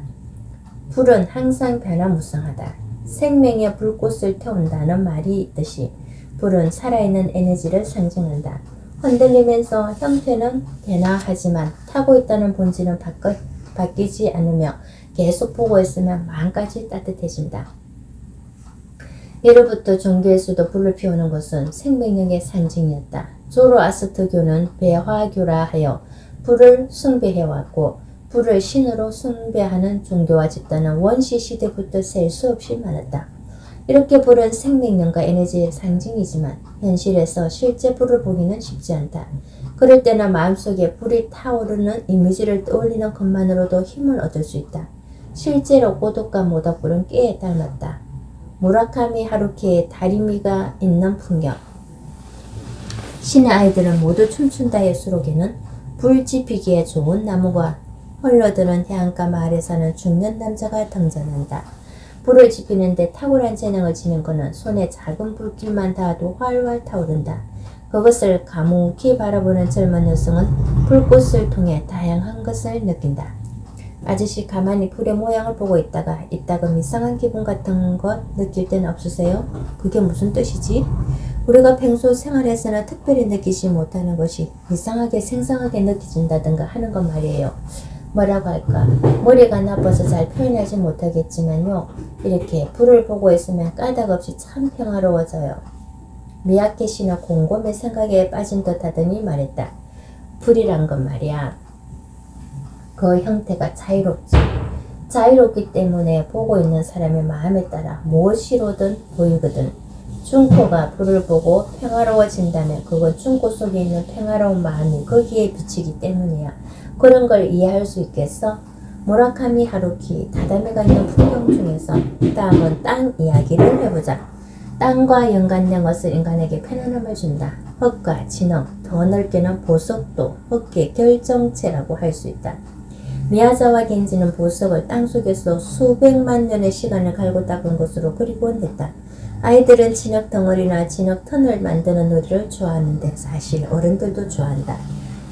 불은 항상 변화무쌍하다. 생명의 불꽃을 태운다는 말이 있듯이 불은 살아있는 에너지를 상징한다. 흔들리면서 형태는 변화하지만 타고 있다는 본질은 바뀌지 않으며 계속 보고 있으면 마음까지 따뜻해진다. 예로부터 종교에서도 불을 피우는 것은 생명력의 상징이었다. 조로아스터교는 배화교라 하여 불을 숭배해왔고 불을 신으로 숭배하는 종교와 집단은 원시 시대부터 셀 수 없이 많았다. 이렇게 불은 생명력과 에너지의 상징이지만 현실에서 실제 불을 보기는 쉽지 않다. 그럴 때는 마음속에 불이 타오르는 이미지를 떠올리는 것만으로도 힘을 얻을 수 있다. 실제로 고독과 모닥불은 깨에 닮았다. 무라카미 하루키의 다리미가 있는 풍경. 신의 아이들은 모두 춤춘다의 수록에는 불 지피기에 좋은 나무가 흘러드는 해안가 마을에 사는 죽는 남자가 등장한다. 불을 지피는데 탁월한 재능을 지닌 그는 손에 작은 불길만 닿아도 활활 타오른다. 그것을 가무키 바라보는 젊은 여성은 불꽃을 통해 다양한 것을 느낀다. 아저씨 가만히 불의 모양을 보고 있다가 이따금 이상한 기분 같은 것 느낄 땐 없으세요? 그게 무슨 뜻이지? 우리가 평소 생활에서는 특별히 느끼지 못하는 것이 이상하게 생생하게 느껴진다든가 하는 것 말이에요. 뭐라고 할까? 머리가 나빠서 잘 표현하지 못하겠지만요. 이렇게 불을 보고 있으면 까닭없이 참 평화로워져요. 미야케 씨는 곰곰이 생각에 빠진 듯 하더니 말했다. 불이란 건 말이야. 그 형태가 자유롭지. 자유롭기 때문에 보고 있는 사람의 마음에 따라 무엇이로든 보이거든. 중코가 불을 보고 평화로워진다면 그건 중코 속에 있는 평화로운 마음이 거기에 비치기 때문이야. 그런 걸 이해할 수 있겠어? 무라카미 하루키 다다미가 있는 풍경 중에서 다음은 땅 이야기를 해보자. 땅과 연관된 것을 인간에게 편안함을 준다. 흙과 진흙, 더 넓게는 보석도 흙의 결정체라고 할 수 있다. 미야자와 겐지는 보석을 땅속에서 수백만 년의 시간을 갈고 닦은 것으로 그리곤 했다. 아이들은 진흙 덩어리나 진흙 턴을 만드는 놀이를 좋아하는데 사실 어른들도 좋아한다.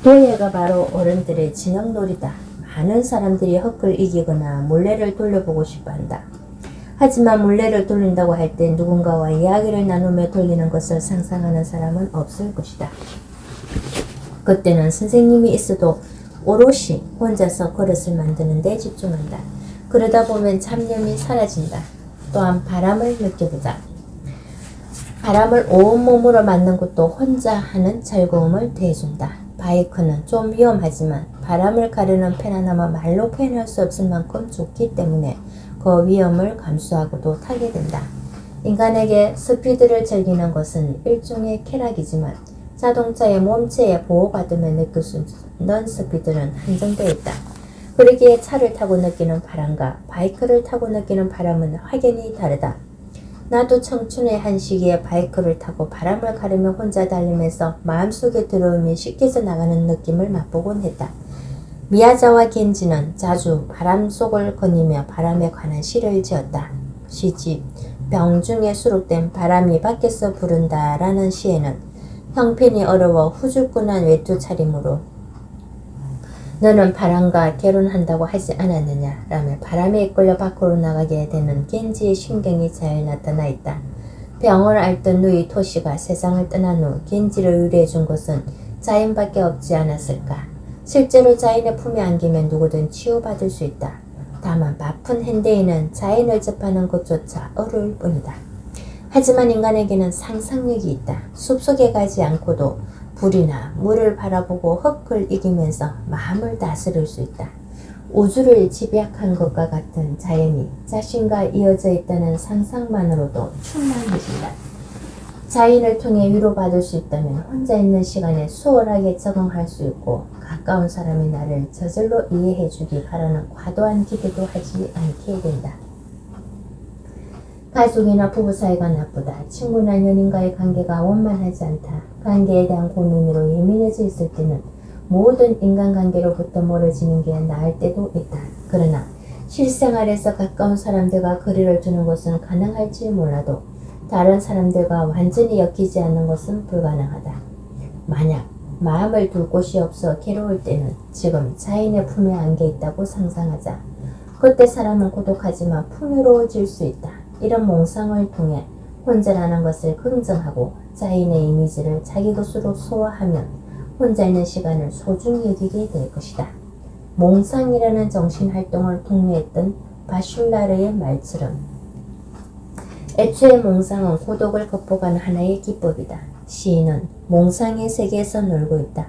도예가 바로 어른들의 진흙 놀이다. 많은 사람들이 흙을 이기거나 물레를 돌려보고 싶어한다. 하지만 물레를 돌린다고 할 때 누군가와 이야기를 나누며 돌리는 것을 상상하는 사람은 없을 것이다. 그때는 선생님이 있어도 오롯이 혼자서 그릇을 만드는 데 집중한다. 그러다 보면 잡념이 사라진다. 또한 바람을 느껴보자. 바람을 온몸으로 맞는 것도 혼자 하는 즐거움을 더해준다. 바이크는 좀 위험하지만 바람을 가르는 편안함은 말로 표현할 수 없을 만큼 좋기 때문에 그 위험을 감수하고도 타게 된다. 인간에게 스피드를 즐기는 것은 일종의 쾌락이지만 자동차의 몸체에 보호받으며 느낄 수 있는 스피드는 한정되어 있다. 그러기에 차를 타고 느끼는 바람과 바이크를 타고 느끼는 바람은 확연히 다르다. 나도 청춘의 한 시기에 바이크를 타고 바람을 가르며 혼자 달리면서 마음속에 들어오면 씻겨져 나가는 느낌을 맛보곤 했다. 미야자와 겐지는 자주 바람 속을 거니며 바람에 관한 시를 지었다. 시집 병중에 수록된 바람이 밖에서 부른다 라는 시에는 형편이 어려워 후줄근한 외투 차림으로 너는 바람과 결혼한다고 하지 않았느냐 라며 바람에 이끌려 밖으로 나가게 되는 겐지의 심경이 잘 나타나 있다. 병을 앓던 누이 토시가 세상을 떠난 후 겐지를 의뢰해 준 것은 자연밖에 없지 않았을까. 실제로 자연의 품에 안기면 누구든 치유받을 수 있다. 다만 바쁜 현대인은 자연을 접하는 것조차 어려울 뿐이다. 하지만 인간에게는 상상력이 있다. 숲속에 가지 않고도 불이나 물을 바라보고 흙을 이기면서 마음을 다스릴 수 있다. 우주를 집약한 것과 같은 자연이 자신과 이어져 있다는 상상만으로도 충만해진다. 자연을 통해 위로받을 수 있다면 혼자 있는 시간에 수월하게 적응할 수 있고 가까운 사람이 나를 저절로 이해해 주기 바라는 과도한 기대도 하지 않게 된다. 가족이나 부부 사이가 나쁘다. 친구나 연인과의 관계가 원만하지 않다. 관계에 대한 고민으로 예민해져 있을 때는 모든 인간관계로부터 멀어지는 게 나을 때도 있다. 그러나 실생활에서 가까운 사람들과 거리를 두는 것은 가능할지 몰라도 다른 사람들과 완전히 엮이지 않는 것은 불가능하다. 만약 마음을 둘 곳이 없어 괴로울 때는 지금 자인의 품에 안겨 있다고 상상하자. 그때 사람은 고독하지만 풍요로워질 수 있다. 이런 몽상을 통해 혼자라는 것을 긍정하고 자인의 이미지를 자기 것으로 소화하면 혼자 있는 시간을 소중히 여기게 될 것이다. 몽상이라는 정신활동을 독려했던 바슐라르의 말처럼 애초에 몽상은 고독을 극복하는 하나의 기법이다. 시인은 몽상의 세계에서 놀고 있다.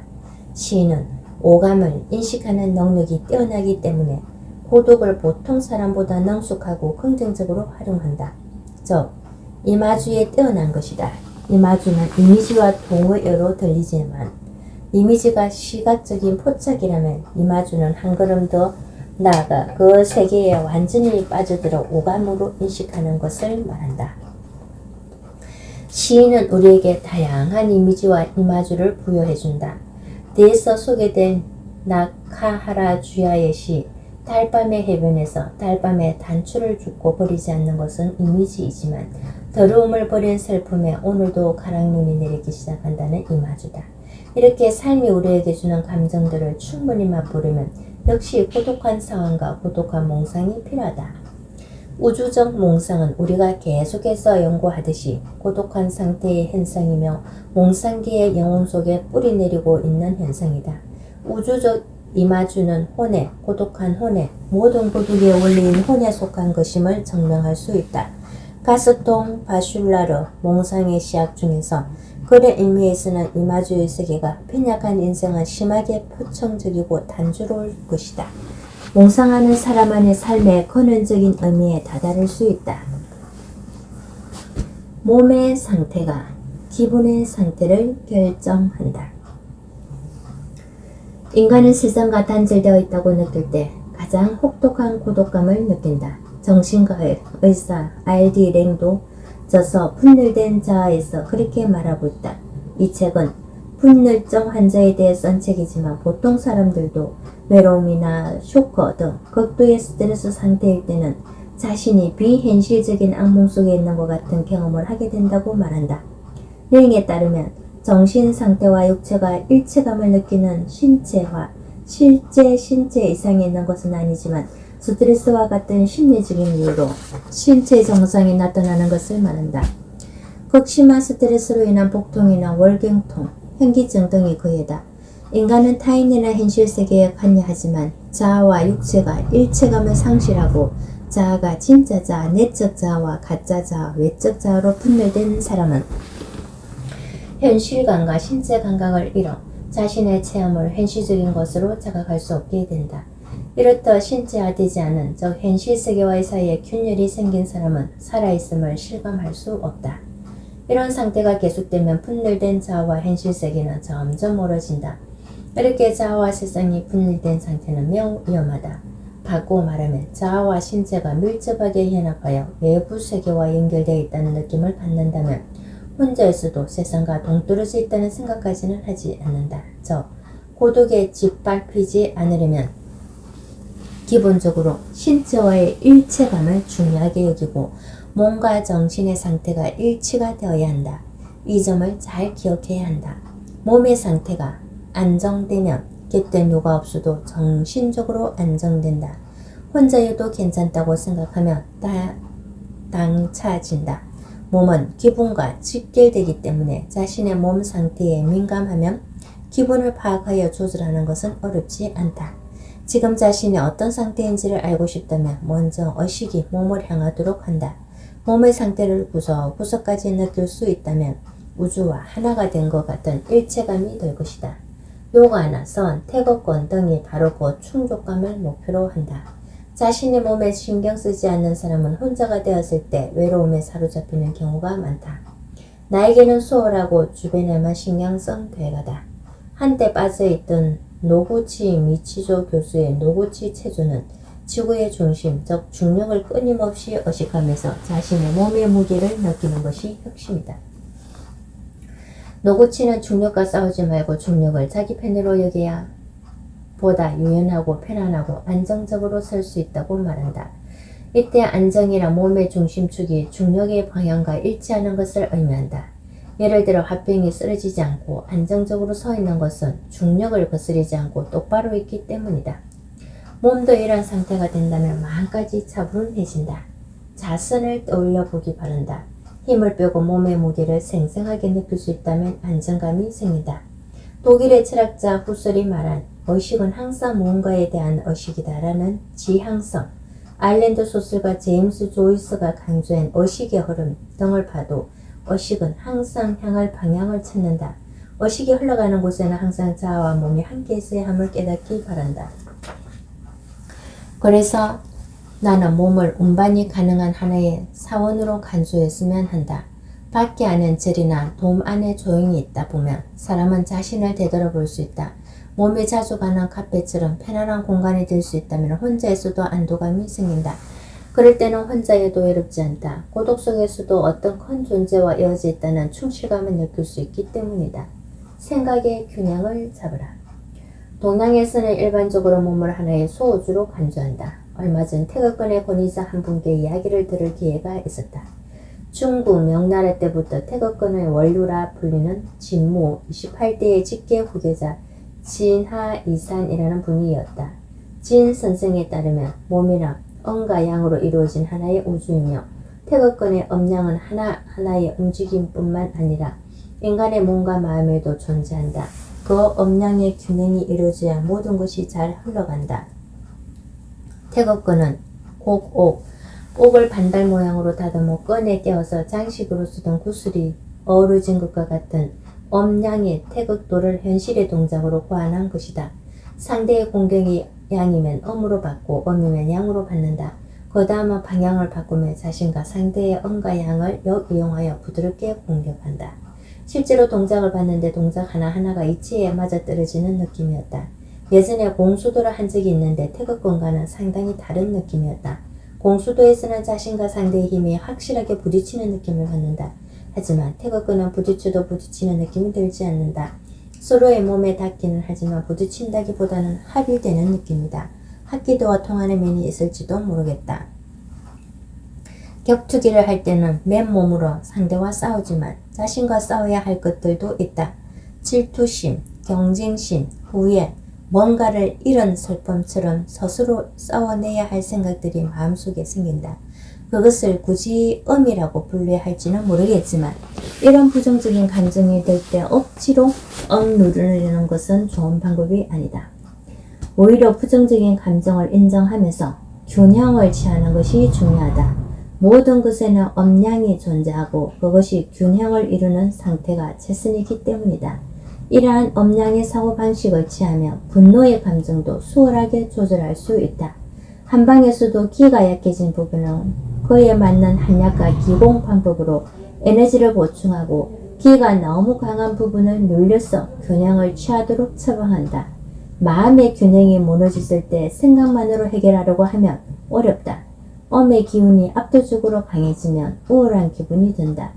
시인은 오감을 인식하는 능력이 뛰어나기 때문에 고독을 보통 사람보다 능숙하고 긍정적으로 활용한다. 즉, 이마주에 뛰어난 것이다. 이마주는 이미지와 동의어로 들리지만 이미지가 시각적인 포착이라면 이마주는 한 걸음 더 나아가 그 세계에 완전히 빠져들어 오감으로 인식하는 것을 말한다. 시인은 우리에게 다양한 이미지와 이마주를 부여해준다. 뒤에서 소개된 나카하라 주야의 시 달밤의 해변에서 달밤의 단추를 줍고 버리지 않는 것은 이미지이지만 더러움을 버린 슬픔에 오늘도 가랑눈이 내리기 시작한다는 이마주다. 이렇게 삶이 우리에게 주는 감정들을 충분히 맛보려면 역시 고독한 상황과 고독한 몽상이 필요하다. 우주적 몽상은 우리가 계속해서 연구하듯이 고독한 상태의 현상이며 몽상기의 영혼 속에 뿌리 내리고 있는 현상이다. 우주적 이마주는 혼에, 고독한 혼에, 모든 고독의 원리인 혼에 속한 것임을 증명할 수 있다. 가스통 바슐라르 몽상의 시학 중에서 글의 의미에서는 이마주의 세계가 빈약한 인생은 심하게 표청적이고 단조로울 것이다. 몽상하는 사람 안의 삶의 근원적인 의미에 다다를 수 있다. 몸의 상태가 기분의 상태를 결정한다. 인간은 세상과 단절되어 있다고 느낄 때 가장 혹독한 고독감을 느낀다. 정신과의 의사 R.D. 랭도 저서 분열된 자아에서 그렇게 말하고 있다. 이 책은 분열증 환자에 대해 쓴 책이지만 보통 사람들도 외로움이나 쇼크 등 극도의 스트레스 상태일 때는 자신이 비현실적인 악몽 속에 있는 것 같은 경험을 하게 된다고 말한다. 랭에 따르면 정신 상태와 육체가 일체감을 느끼는 신체화, 실제 신체 이상이 있는 것은 아니지만 스트레스와 같은 심리적인 이유로 신체 증상이 나타나는 것을 말한다. 극심한 스트레스로 인한 복통이나 월경통, 현기증 등이 그에다. 인간은 타인이나 현실 세계에 관여하지만 자아와 육체가 일체감을 상실하고 자아가 진짜 자아, 내적 자아와 가짜 자아, 외적 자아로 분열된 사람은 현실감과 신체 감각을 잃어 자신의 체험을 현실적인 것으로 자각할 수 없게 된다. 이렇듯 신체화되지 않은 즉 현실 세계와의 사이에 균열이 생긴 사람은 살아있음을 실감할 수 없다. 이런 상태가 계속되면 분열된 자아와 현실 세계는 점점 멀어진다. 이렇게 자아와 세상이 분열된 상태는 매우 위험하다. 바꾸어 말하면 자아와 신체가 밀접하게 연합하여 외부 세계와 연결되어 있다는 느낌을 받는다면 혼자였어도 세상과 동떨어져 있다는 생각까지는 하지 않는다. 즉 고독에 짓밟히지 않으려면 기본적으로 신체와의 일체감을 중요하게 여기고 몸과 정신의 상태가 일치가 되어야 한다. 이 점을 잘 기억해야 한다. 몸의 상태가 안정되면 곁에 누가 없어도 정신적으로 안정된다. 혼자여도 괜찮다고 생각하면 당차진다. 몸은 기분과 직결되기 때문에 자신의 몸 상태에 민감하면 기분을 파악하여 조절하는 것은 어렵지 않다. 지금 자신이 어떤 상태인지를 알고 싶다면 먼저 의식이 몸을 향하도록 한다. 몸의 상태를 구석구석까지 느낄 수 있다면 우주와 하나가 된 것 같은 일체감이 들 것이다. 요가나 선, 태극권 등이 바로 그 충족감을 목표로 한다. 자신의 몸에 신경 쓰지 않는 사람은 혼자가 되었을 때 외로움에 사로잡히는 경우가 많다. 나에게는 수월하고 주변에만 신경 쓴 괴가다. 한때 빠져있던 노구치 미치조 교수의 노구치 체조는 지구의 중심, 즉 중력을 끊임없이 의식하면서 자신의 몸의 무게를 느끼는 것이 핵심이다. 노구치는 중력과 싸우지 말고 중력을 자기 편으로 여겨야 보다 유연하고 편안하고 안정적으로 설 수 있다고 말한다. 이때 안정이라 몸의 중심축이 중력의 방향과 일치하는 것을 의미한다. 예를 들어 화병이 쓰러지지 않고 안정적으로 서 있는 것은 중력을 거스르지 않고 똑바로 있기 때문이다. 몸도 이런 상태가 된다면 마음까지 차분해진다. 자선을 떠올려 보기 바란다. 힘을 빼고 몸의 무게를 생생하게 느낄 수 있다면 안정감이 생긴다. 독일의 철학자 후설이 말한 의식은 항상 무언가에 대한 의식이다라는 지향성, 아일랜드 소설가 제임스 조이스가 강조한 의식의 흐름 등을 봐도 의식은 항상 향할 방향을 찾는다. 의식이 흘러가는 곳에는 항상 자아와 몸이 함께 있어야 함을 깨닫기 바란다. 그래서 나는 몸을 운반이 가능한 하나의 사원으로 간주했으면 한다. 밖에 아는 절이나 돔 안에 조용히 있다 보면 사람은 자신을 되돌아볼 수 있다. 몸이 자주 가는 카페처럼 편안한 공간이 될 수 있다면 혼자 있어도 안도감이 생긴다. 그럴 때는 혼자여도 외롭지 않다. 고독 속에서도 어떤 큰 존재와 이어져 있다는 충실감을 느낄 수 있기 때문이다. 생각의 균형을 잡으라. 동양에서는 일반적으로 몸을 하나의 소우주로 간주한다. 얼마 전 태극권의 권위자 한 분께 이야기를 들을 기회가 있었다. 중국 명나라 때부터 태극권의 원류라 불리는 진무 28대의 직계 후계자 진하이산이라는 분이었다. 진 선생에 따르면 몸이란 음과 양으로 이루어진 하나의 우주이며 태극권의 음양은 하나하나의 움직임뿐만 아니라 인간의 몸과 마음에도 존재한다. 그 음양의 균형이 이루어져야 모든 것이 잘 흘러간다. 태극권은 옥을 반달 모양으로 다듬어 끈에 떼어서 장식으로 쓰던 구슬이 어우러진 것과 같은 음양의 태극도를 현실의 동작으로 고안한 것이다. 상대의 공격이 양이면 음으로 받고 음이면 양으로 받는다. 그 다음은 방향을 바꾸며 자신과 상대의 음과 양을 역이용하여 부드럽게 공격한다. 실제로 동작을 봤는데 동작 하나하나가 이치에 맞아떨어지는 느낌이었다. 예전에 공수도를 한 적이 있는데 태극권과는 상당히 다른 느낌이었다. 공수도에서는 자신과 상대의 힘이 확실하게 부딪히는 느낌을 받는다. 하지만 태극권은 부딪혀도 부딪히는 느낌이 들지 않는다. 서로의 몸에 닿기는 하지만 부딪힌다기보다는 합일되는 느낌이다. 합기도와 통하는 면이 있을지도 모르겠다. 격투기를 할 때는 맨몸으로 상대와 싸우지만 자신과 싸워야 할 것들도 있다. 질투심, 경쟁심, 후회, 뭔가를 잃은 슬픔처럼 스스로 싸워내야 할 생각들이 마음속에 생긴다. 그것을 굳이 음이라고 분류해야 할지는 모르겠지만 이런 부정적인 감정이 들 때 억지로 누르려는 것은 좋은 방법이 아니다. 오히려 부정적인 감정을 인정하면서 균형을 취하는 것이 중요하다. 모든 것에는 음양이 존재하고 그것이 균형을 이루는 상태가 최선이기 때문이다. 이러한 음양의 사고방식을 취하며 분노의 감정도 수월하게 조절할 수 있다. 한방에서도 기가 약해진 부분은 그에 맞는 한약과 기공 방법으로 에너지를 보충하고 기가 너무 강한 부분을 눌려서 균형을 취하도록 처방한다. 마음의 균형이 무너졌을 때 생각만으로 해결하려고 하면 어렵다. 음의 기운이 압도적으로 강해지면 우울한 기분이 든다.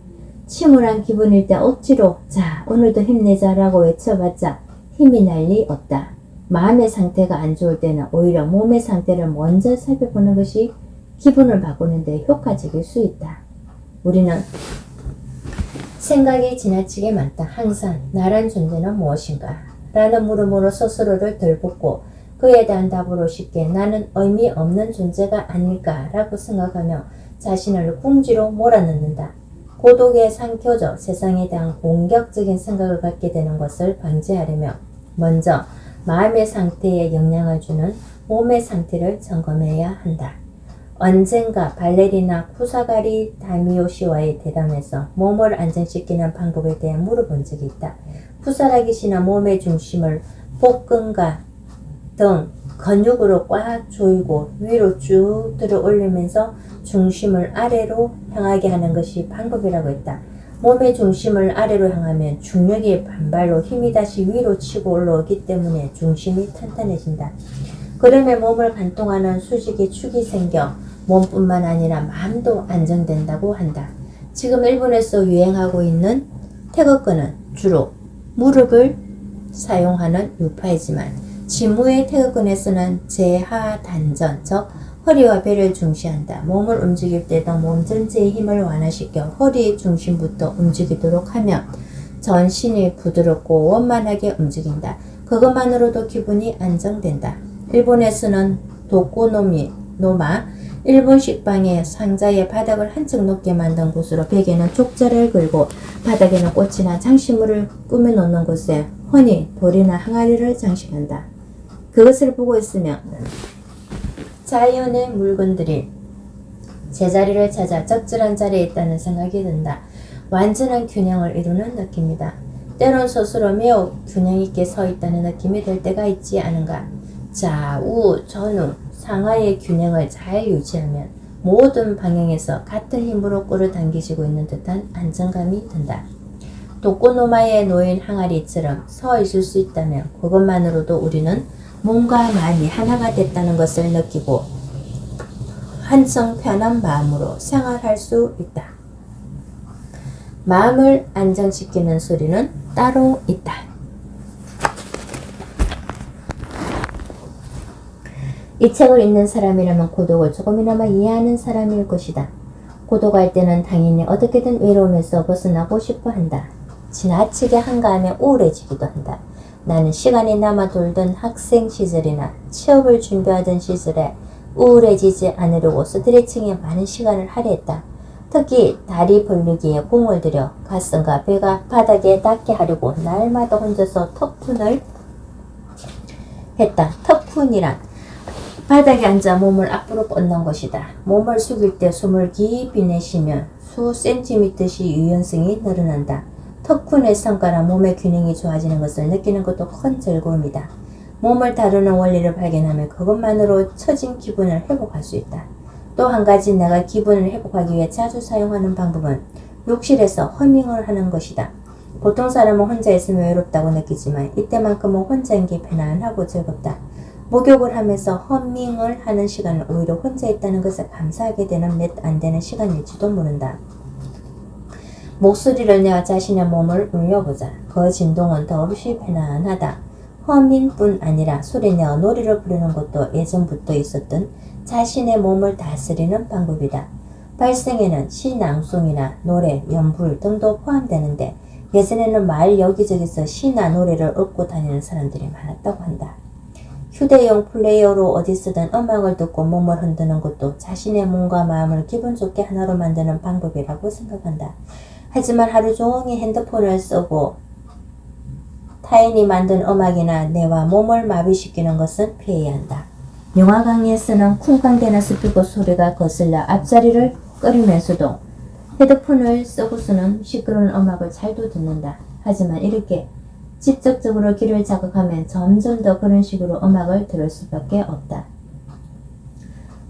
침울한 기분일 때 억지로 자 오늘도 힘내자 라고 외쳐봤자 힘이 날 리 없다. 마음의 상태가 안 좋을 때는 오히려 몸의 상태를 먼저 살펴보는 것이 기분을 바꾸는 데 효과적일 수 있다. 우리는 생각이 지나치게 많다. 항상 나란 존재는 무엇인가? 라는 물음으로 스스로를 들붙고 그에 대한 답으로 쉽게 나는 의미 없는 존재가 아닐까라고 생각하며 자신을 궁지로 몰아넣는다. 고독에 삼켜져 세상에 대한 공격적인 생각을 갖게 되는 것을 방지하려면 먼저 마음의 상태에 영향을 주는 몸의 상태를 점검해야 한다. 언젠가 발레리나 쿠사가리 다미요시와의 대담에서 몸을 안정시키는 방법에 대해 물어본 적이 있다. 쿠사라기 씨는 몸의 중심을 복근과 등 근육으로 꽉 조이고 위로 쭉 들어 올리면서 중심을 아래로 향하게 하는 것이 방법이라고 했다. 몸의 중심을 아래로 향하면 중력의 반발로 힘이 다시 위로 치고 올라오기 때문에 중심이 탄탄해진다. 그러면 몸을 관통하는 수직의 축이 생겨 몸뿐만 아니라 마음도 안정된다고 한다. 지금 일본에서 유행하고 있는 태극권은 주로 무릎을 사용하는 유파이지만 진무의 태극권에서는 제하단전, 즉 허리와 배를 중시한다. 몸을 움직일 때도 몸 전체의 힘을 완화시켜 허리 중심부터 움직이도록 하면 전신이 부드럽고 원만하게 움직인다. 그것만으로도 기분이 안정된다. 일본에서는 도코노마, 일본 식빵의 상자의 바닥을 한층 높게 만든 곳으로 벽에는 족자를 걸고 바닥에는 꽃이나 장식물을 꾸며놓는 곳에 흔히 돌이나 항아리를 장식한다. 그것을 보고 있으면 자연의 물건들이 제자리를 찾아 적절한 자리에 있다는 생각이 든다. 완전한 균형을 이루는 느낌이다. 때론 스스로 매우 균형 있게 서 있다는 느낌이 들 때가 있지 않은가. 좌우, 전후, 상하의 균형을 잘 유지하면 모든 방향에서 같은 힘으로 끌어당기시고 있는 듯한 안정감이 든다. 도코노마에 놓인 항아리처럼 서 있을 수 있다면 그것만으로도 우리는 몸과 마음이 하나가 됐다는 것을 느끼고 한층 편한 마음으로 생활할 수 있다. 마음을 안정시키는 소리는 따로 있다. 이 책을 읽는 사람이라면 고독을 조금이나마 이해하는 사람일 것이다. 고독할 때는 당연히 어떻게든 외로움에서 벗어나고 싶어 한다. 지나치게 한가하면 우울해지기도 한다. 나는 시간이 남아 돌던 학생 시절이나 취업을 준비하던 시절에 우울해지지 않으려고 스트레칭에 많은 시간을 할애했다. 특히 다리 벌리기에 공을 들여 가슴과 배가 바닥에 닿게 하려고 날마다 혼자서 터푼을 했다. 터푼이란 바닥에 앉아 몸을 앞으로 뻗는 것이다. 몸을 숙일 때 숨을 깊이 내쉬면 수 센티미터씩 유연성이 늘어난다. 터쿤의 성과라 몸의 균형이 좋아지는 것을 느끼는 것도 큰 즐거움이다. 몸을 다루는 원리를 발견하면 그것만으로 처진 기분을 회복할 수 있다. 또 한 가지 내가 기분을 회복하기 위해 자주 사용하는 방법은 욕실에서 허밍을 하는 것이다. 보통 사람은 혼자 있으면 외롭다고 느끼지만 이때만큼은 혼자인 게 편안하고 즐겁다. 목욕을 하면서 허밍을 하는 시간은 오히려 혼자 있다는 것을 감사하게 되는 몇 안 되는 시간일지도 모른다. 목소리를 내어 자신의 몸을 울려보자. 그 진동은 더없이 편안하다. 허밍뿐 아니라 소리내어 노래를 부르는 것도 예전부터 있었던 자신의 몸을 다스리는 방법이다. 발성에는 시낭송이나 노래, 연불 등도 포함되는데 예전에는 마을 여기저기서 시나 노래를 읊고 다니는 사람들이 많았다고 한다. 휴대용 플레이어로 어디서든 음악을 듣고 몸을 흔드는 것도 자신의 몸과 마음을 기분 좋게 하나로 만드는 방법이라고 생각한다. 하지만 하루 종일 핸드폰을 쓰고 타인이 만든 음악이나 뇌와 몸을 마비시키는 것은 피해야 한다. 영화관에서는 쿵쾅대는 스피커 소리가 거슬려 앞자리를 꺼리면서도 헤드폰을 쓰고서는 시끄러운 음악을 잘도 듣는다. 하지만 이렇게 직접적으로 귀를 자극하면 점점 더 그런 식으로 음악을 들을 수밖에 없다.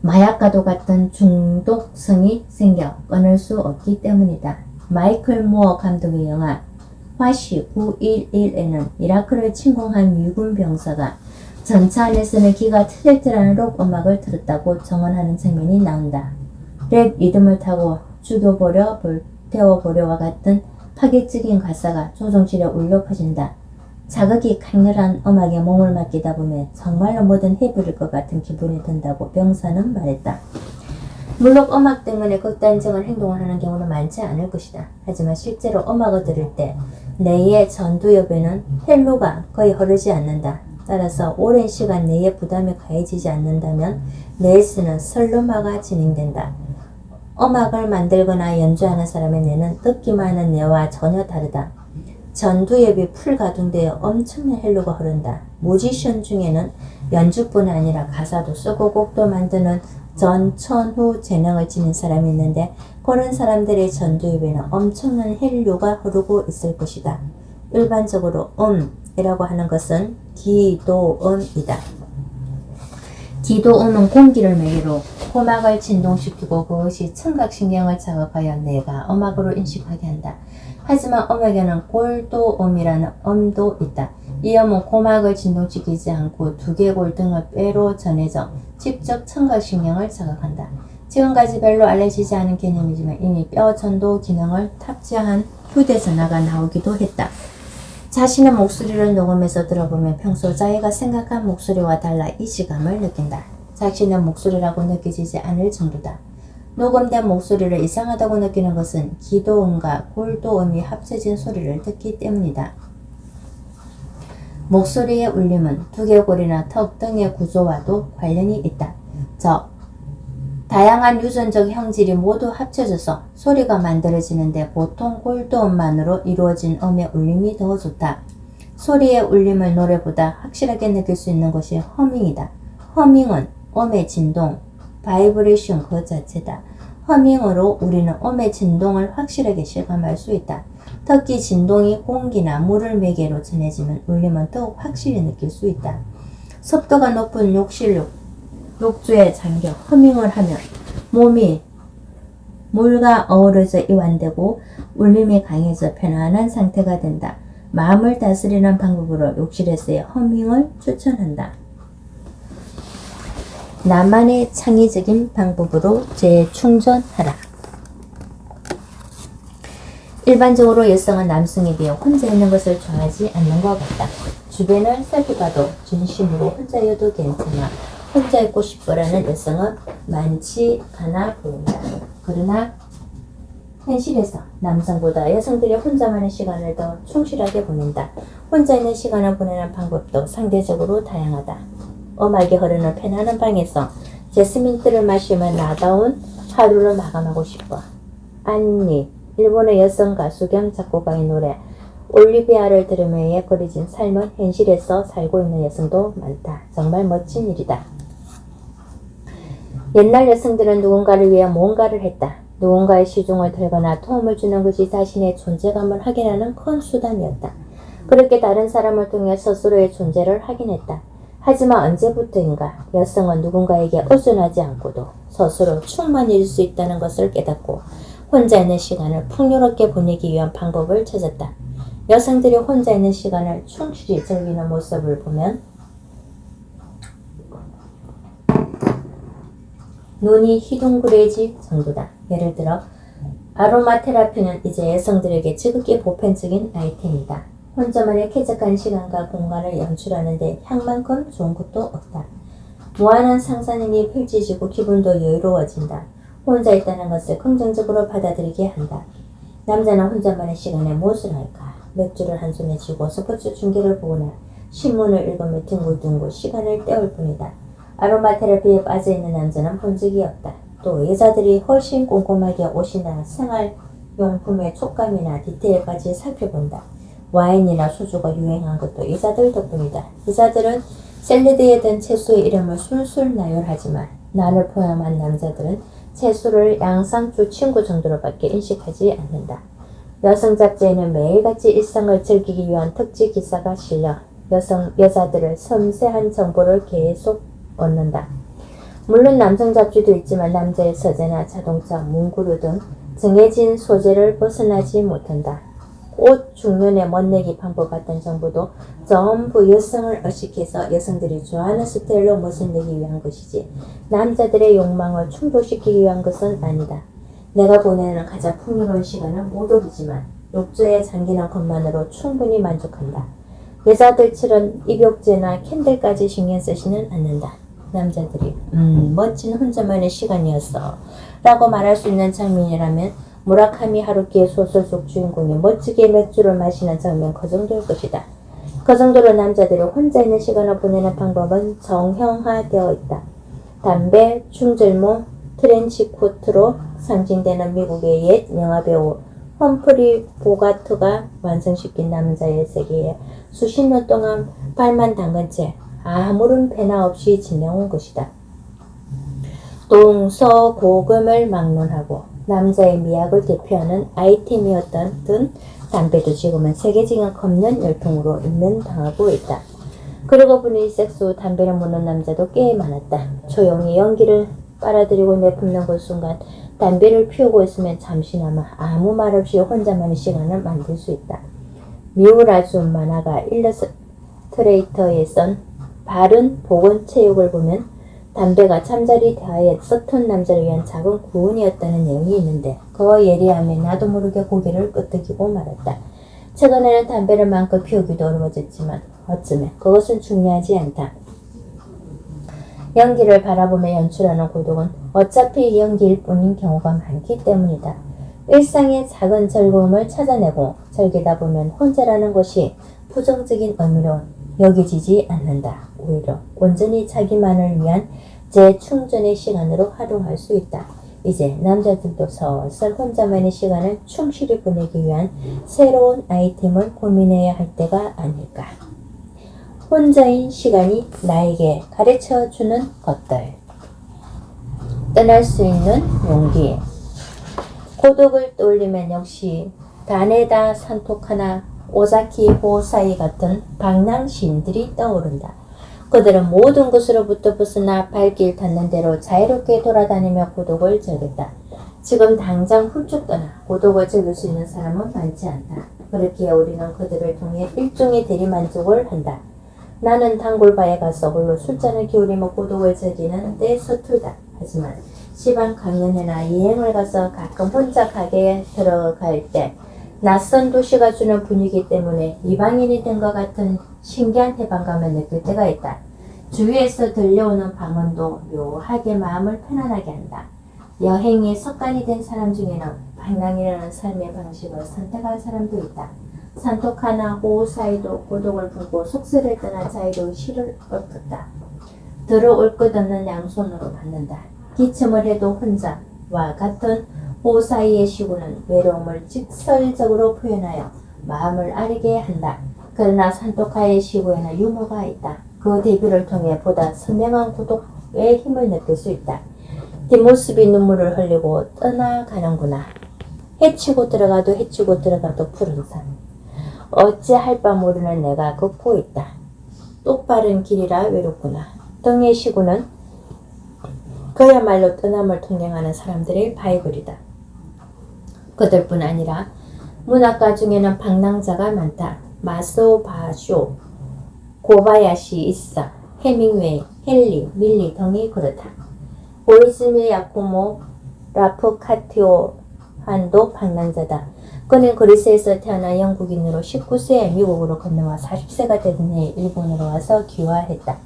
마약과도 같은 중독성이 생겨 끊을 수 없기 때문이다. 마이클 무어 감독의 영화 화시 911에는 이라크를 침공한 미군 병사가 전차 안에서는 귀가 트질트라는 록 음악을 들었다고 정언하는 장면이 나온다. 랩 리듬을 타고 죽여보려 불태워보려와 같은 파격적인 가사가 조종실에 울려 퍼진다. 자극이 강렬한 음악에 몸을 맡기다 보면 정말로 뭐든 해부릴 것 같은 기분이 든다고 병사는 말했다. 물론 음악 때문에 극단적인 행동을 하는 경우는 많지 않을 것이다. 하지만 실제로 음악을 들을 때 뇌의 전두엽에는 헬로가 거의 흐르지 않는다. 따라서 오랜 시간 뇌에 부담이 가해지지 않는다면 뇌에서는 설로마가 진행된다. 음악을 만들거나 연주하는 사람의 뇌는 듣기만 하는 뇌와 전혀 다르다. 전두엽이 풀 가동되어 엄청난 헬로가 흐른다. 뮤지션 중에는 연주뿐 아니라 가사도 쓰고 곡도 만드는 전천후 재능을 지닌 사람이 있는데 그런 사람들의 전두 입에는 엄청난 헬류가 흐르고 있을 것이다. 일반적으로 이라고 하는 것은 기도음이다. 기도음은 공기를 매개로 고막을 진동시키고 그것이 청각신경을 자극하여 내가 음악으로 인식하게 한다. 하지만 음악에는 골도음이라는 음도 있다. 이 음은 고막을 진동시키지 않고 두개골 등을 뼈로 전해져 직접 청각신경을 자극한다. 지금까지 별로 알려지지 않은 개념이지만 이미 뼈 전도 기능을 탑재한 휴대전화가 나오기도 했다. 자신의 목소리를 녹음해서 들어보면 평소 자기가 생각한 목소리와 달라 이질감을 느낀다. 자신의 목소리라고 느껴지지 않을 정도다. 녹음된 목소리를 이상하다고 느끼는 것은 기도음과 골도음이 합쳐진 소리를 듣기 때문이다. 목소리의 울림은 두개골이나 턱 등의 구조와도 관련이 있다. 다양한 유전적 형질이 모두 합쳐져서 소리가 만들어지는데 보통 골도음만으로 이루어진 음의 울림이 더 좋다. 소리의 울림을 노래보다 확실하게 느낄 수 있는 것이 허밍이다. 허밍은 음의 진동, 바이브레이션 그 자체다. 허밍으로 우리는 음의 진동을 확실하게 실감할 수 있다. 특히 진동이 공기나 물을 매개로 전해지면 울림은 더욱 확실히 느낄 수 있다. 습도가 높은 욕조에 잠겨 허밍을 하면 몸이 물과 어우러져 이완되고 울림이 강해져 편안한 상태가 된다. 마음을 다스리는 방법으로 욕실에서의 허밍을 추천한다. 나만의 창의적인 방법으로 재충전하라. 일반적으로 여성은 남성에 비해 혼자 있는 것을 좋아하지 않는 것 같다. 주변을 살펴봐도 진심으로 혼자여도 괜찮아 혼자 있고 싶어라는 여성은 많지 않아 보인다. 그러나 현실에서 남성보다 여성들이 혼자만의 시간을 더 충실하게 보낸다. 혼자 있는 시간을 보내는 방법도 상대적으로 다양하다. 음악이 흐르는 편안한 방에서 제스민트를 마시며 나다운 하루를 마감하고 싶어. 안니, 일본의 여성 가수 겸 작곡가의 노래 올리비아를 들으며 그려진 삶은 현실에서 살고 있는 여성도 많다. 정말 멋진 일이다. 옛날 여성들은 누군가를 위해 뭔가를 했다. 누군가의 시중을 들거나 도움을 주는 것이 자신의 존재감을 확인하는 큰 수단이었다. 그렇게 다른 사람을 통해 스스로의 존재를 확인했다. 하지만 언제부터인가 여성은 누군가에게 의존하지 않고도 스스로 충만해질 수 있다는 것을 깨닫고 혼자 있는 시간을 풍요롭게 보내기 위한 방법을 찾았다. 여성들이 혼자 있는 시간을 충실히 즐기는 모습을 보면 눈이 희둥그레질 정도다. 예를 들어 아로마 테라피는 이제 여성들에게 지극히 보편적인 아이템이다. 혼자만의 쾌적한 시간과 공간을 연출하는 데 향만큼 좋은 것도 없다. 무한한 상상력이 펼쳐지고 기분도 여유로워진다. 혼자 있다는 것을 긍정적으로 받아들이게 한다. 남자는 혼자만의 시간에 무엇을 할까? 맥주를 한 손에 쥐고 스포츠 중계를 보거나 신문을 읽으며 둥글둥글 시간을 때울 뿐이다. 아로마 테라피에 빠져있는 남자는 본 적이 없다. 또 여자들이 훨씬 꼼꼼하게 옷이나 생활용품의 촉감이나 디테일까지 살펴본다. 와인이나 소주가 유행한 것도 여자들 덕분이다. 여자들은 샐러드에 든 채소의 이름을 술술 나열하지만 나를 포함한 남자들은 채소를 양상추 친구 정도로밖에 인식하지 않는다. 여성 잡지에는 매일같이 일상을 즐기기 위한 특집 기사가 실려 여자들을 섬세한 정보를 계속 얻는다. 물론 남성 잡지도 있지만 남자의 서재나 자동차, 문구류 등 정해진 소재를 벗어나지 못한다. 옷 중년의 멋내기 방법 같은 정보도 전부 여성을 의식해서 여성들이 좋아하는 스타일로 멋을 내기 위한 것이지 남자들의 욕망을 충족시키기 위한 것은 아니다. 내가 보내는 가장 풍요로운 시간은 모독이지만 욕조에 잠기는 것만으로 충분히 만족한다. 여자들처럼 입욕제나 캔들까지 신경 쓰지는 않는다. 남자들이 멋진 혼자만의 시간이었어 라고 말할 수 있는 장면이라면 무라카미 하루키의 소설 속 주인공이 멋지게 맥주를 마시는 장면 그 정도일 것이다. 그 정도로 남자들이 혼자 있는 시간을 보내는 방법은 정형화되어 있다. 담배, 충절모, 트렌치코트로 상징되는 미국의 옛 영화배우 험프리 보가트가 완성시킨 남자의 세계에 수십 년 동안 발만 담근 채 아무런 배나 없이 지내온 것이다. 동서고금을 막론하고 남자의 미학을 대표하는 아이템이었던 담배도 지금은 세계적인 검연 열풍으로 인면당하고 있다. 그러고 보니 섹스 후 담배를 묻는 남자도 꽤 많았다. 조용히 연기를 빨아들이고 내뿜는 그 순간 담배를 피우고 있으면 잠시나마 아무 말 없이 혼자만의 시간을 만들 수 있다. 미우라준 만화가 일러스트레이터에 쓴 바른 보건 체육을 보면 담배가 잠자리 대하에 서툰 남자를 위한 작은 구원이었다는 내용이 있는데 그 예리함에 나도 모르게 고개를 끄덕이고 말았다. 최근에는 담배를 마음껏 피우기도 어려워졌지만 어쩌면 그것은 중요하지 않다. 연기를 바라보며 연출하는 고독은 어차피 연기일 뿐인 경우가 많기 때문이다. 일상의 작은 즐거움을 찾아내고 즐기다 보면 혼자라는 것이 부정적인 의미로 여겨지지 않는다. 오히려 온전히 자기만을 위한 재충전의 시간으로 활용할 수 있다. 이제 남자들도 슬슬 혼자만의 시간을 충실히 보내기 위한 새로운 아이템을 고민해야 할 때가 아닐까. 혼자인 시간이 나에게 가르쳐주는 것들. 떠날 수 있는 용기. 고독을 떠올리면 역시 다네다 산토카나 오자키 호사이 같은 방랑시인들이 떠오른다. 그들은 모든 것으로부터 벗어나 발길 닿는 대로 자유롭게 돌아다니며 고독을 즐겼다. 지금 당장 훌쩍 떠나 고독을 즐길 수 있는 사람은 많지 않다. 그렇기에 우리는 그들을 통해 일종의 대리만족을 한다. 나는 단골바에 가서 홀로 술잔을 기울이며 고독을 즐기는 데 서툴다. 하지만 시방 강연회나 여행을 가서 가끔 혼자 가게에 들어갈 때 낯선 도시가 주는 분위기 때문에 이방인이 된 것 같은 신기한 해방감을 느낄 때가 있다. 주위에서 들려오는 방언도 묘하게 마음을 편안하게 한다. 여행이 습관이 된 사람 중에는 방랑이라는 삶의 방식을 선택할 사람도 있다. 산토카나 호사이도 고독을 풀고 속세를 떠나 자유로운 시를 읊었다. 들어올 것 없는 양손으로 받는다. 기침을 해도 혼자와 같은 호사이의 시구는 외로움을 직설적으로 표현하여 마음을 아리게 한다. 그러나 산토카의 시구에는 유머가 있다. 그 대비를 통해 보다 선명한 고독의 힘을 느낄 수 있다. 뒷모습이 눈물을 흘리고 떠나가는구나. 해치고 들어가도 푸른 산. 어찌할 바 모르는 내가 걷고 있다. 똑바른 길이라 외롭구나. 등의 시구는 그야말로 떠남을 통행하는 사람들의 바이블이다. 그들뿐 아니라 문학가 중에는 방랑자가 많다. 마소 바쇼, 고바야시 이사, 해밍웨이, 헨리, 밀리 등이 그렇다. 오이즈미 야코모 라프카티오 한도 방랑자다. 그는 그리스에서 태어나 영국인으로 19세에 미국으로 건너와 40세가 되던 해에 일본으로 와서 귀화했다.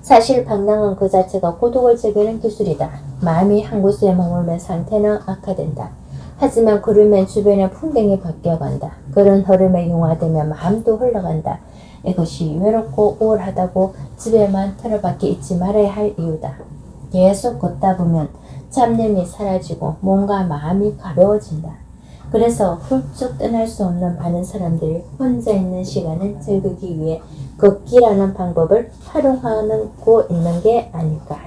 사실 방랑은 그 자체가 고독을 즐기는 기술이다. 마음이 한 곳에 머물면 상태는 악화된다. 하지만 그러면 주변의 풍경이 바뀌어간다. 그런 흐름에 융화되면 마음도 흘러간다. 이것이 외롭고 우울하다고 집에만 틀어박혀 있지 말아야 할 이유다. 계속 걷다 보면 잡념이 사라지고 뭔가 마음이 가벼워진다. 그래서 훌쩍 떠날 수 없는 많은 사람들이 혼자 있는 시간을 즐기기 위해 걷기라는 방법을 활용하고 있는 게 아닐까.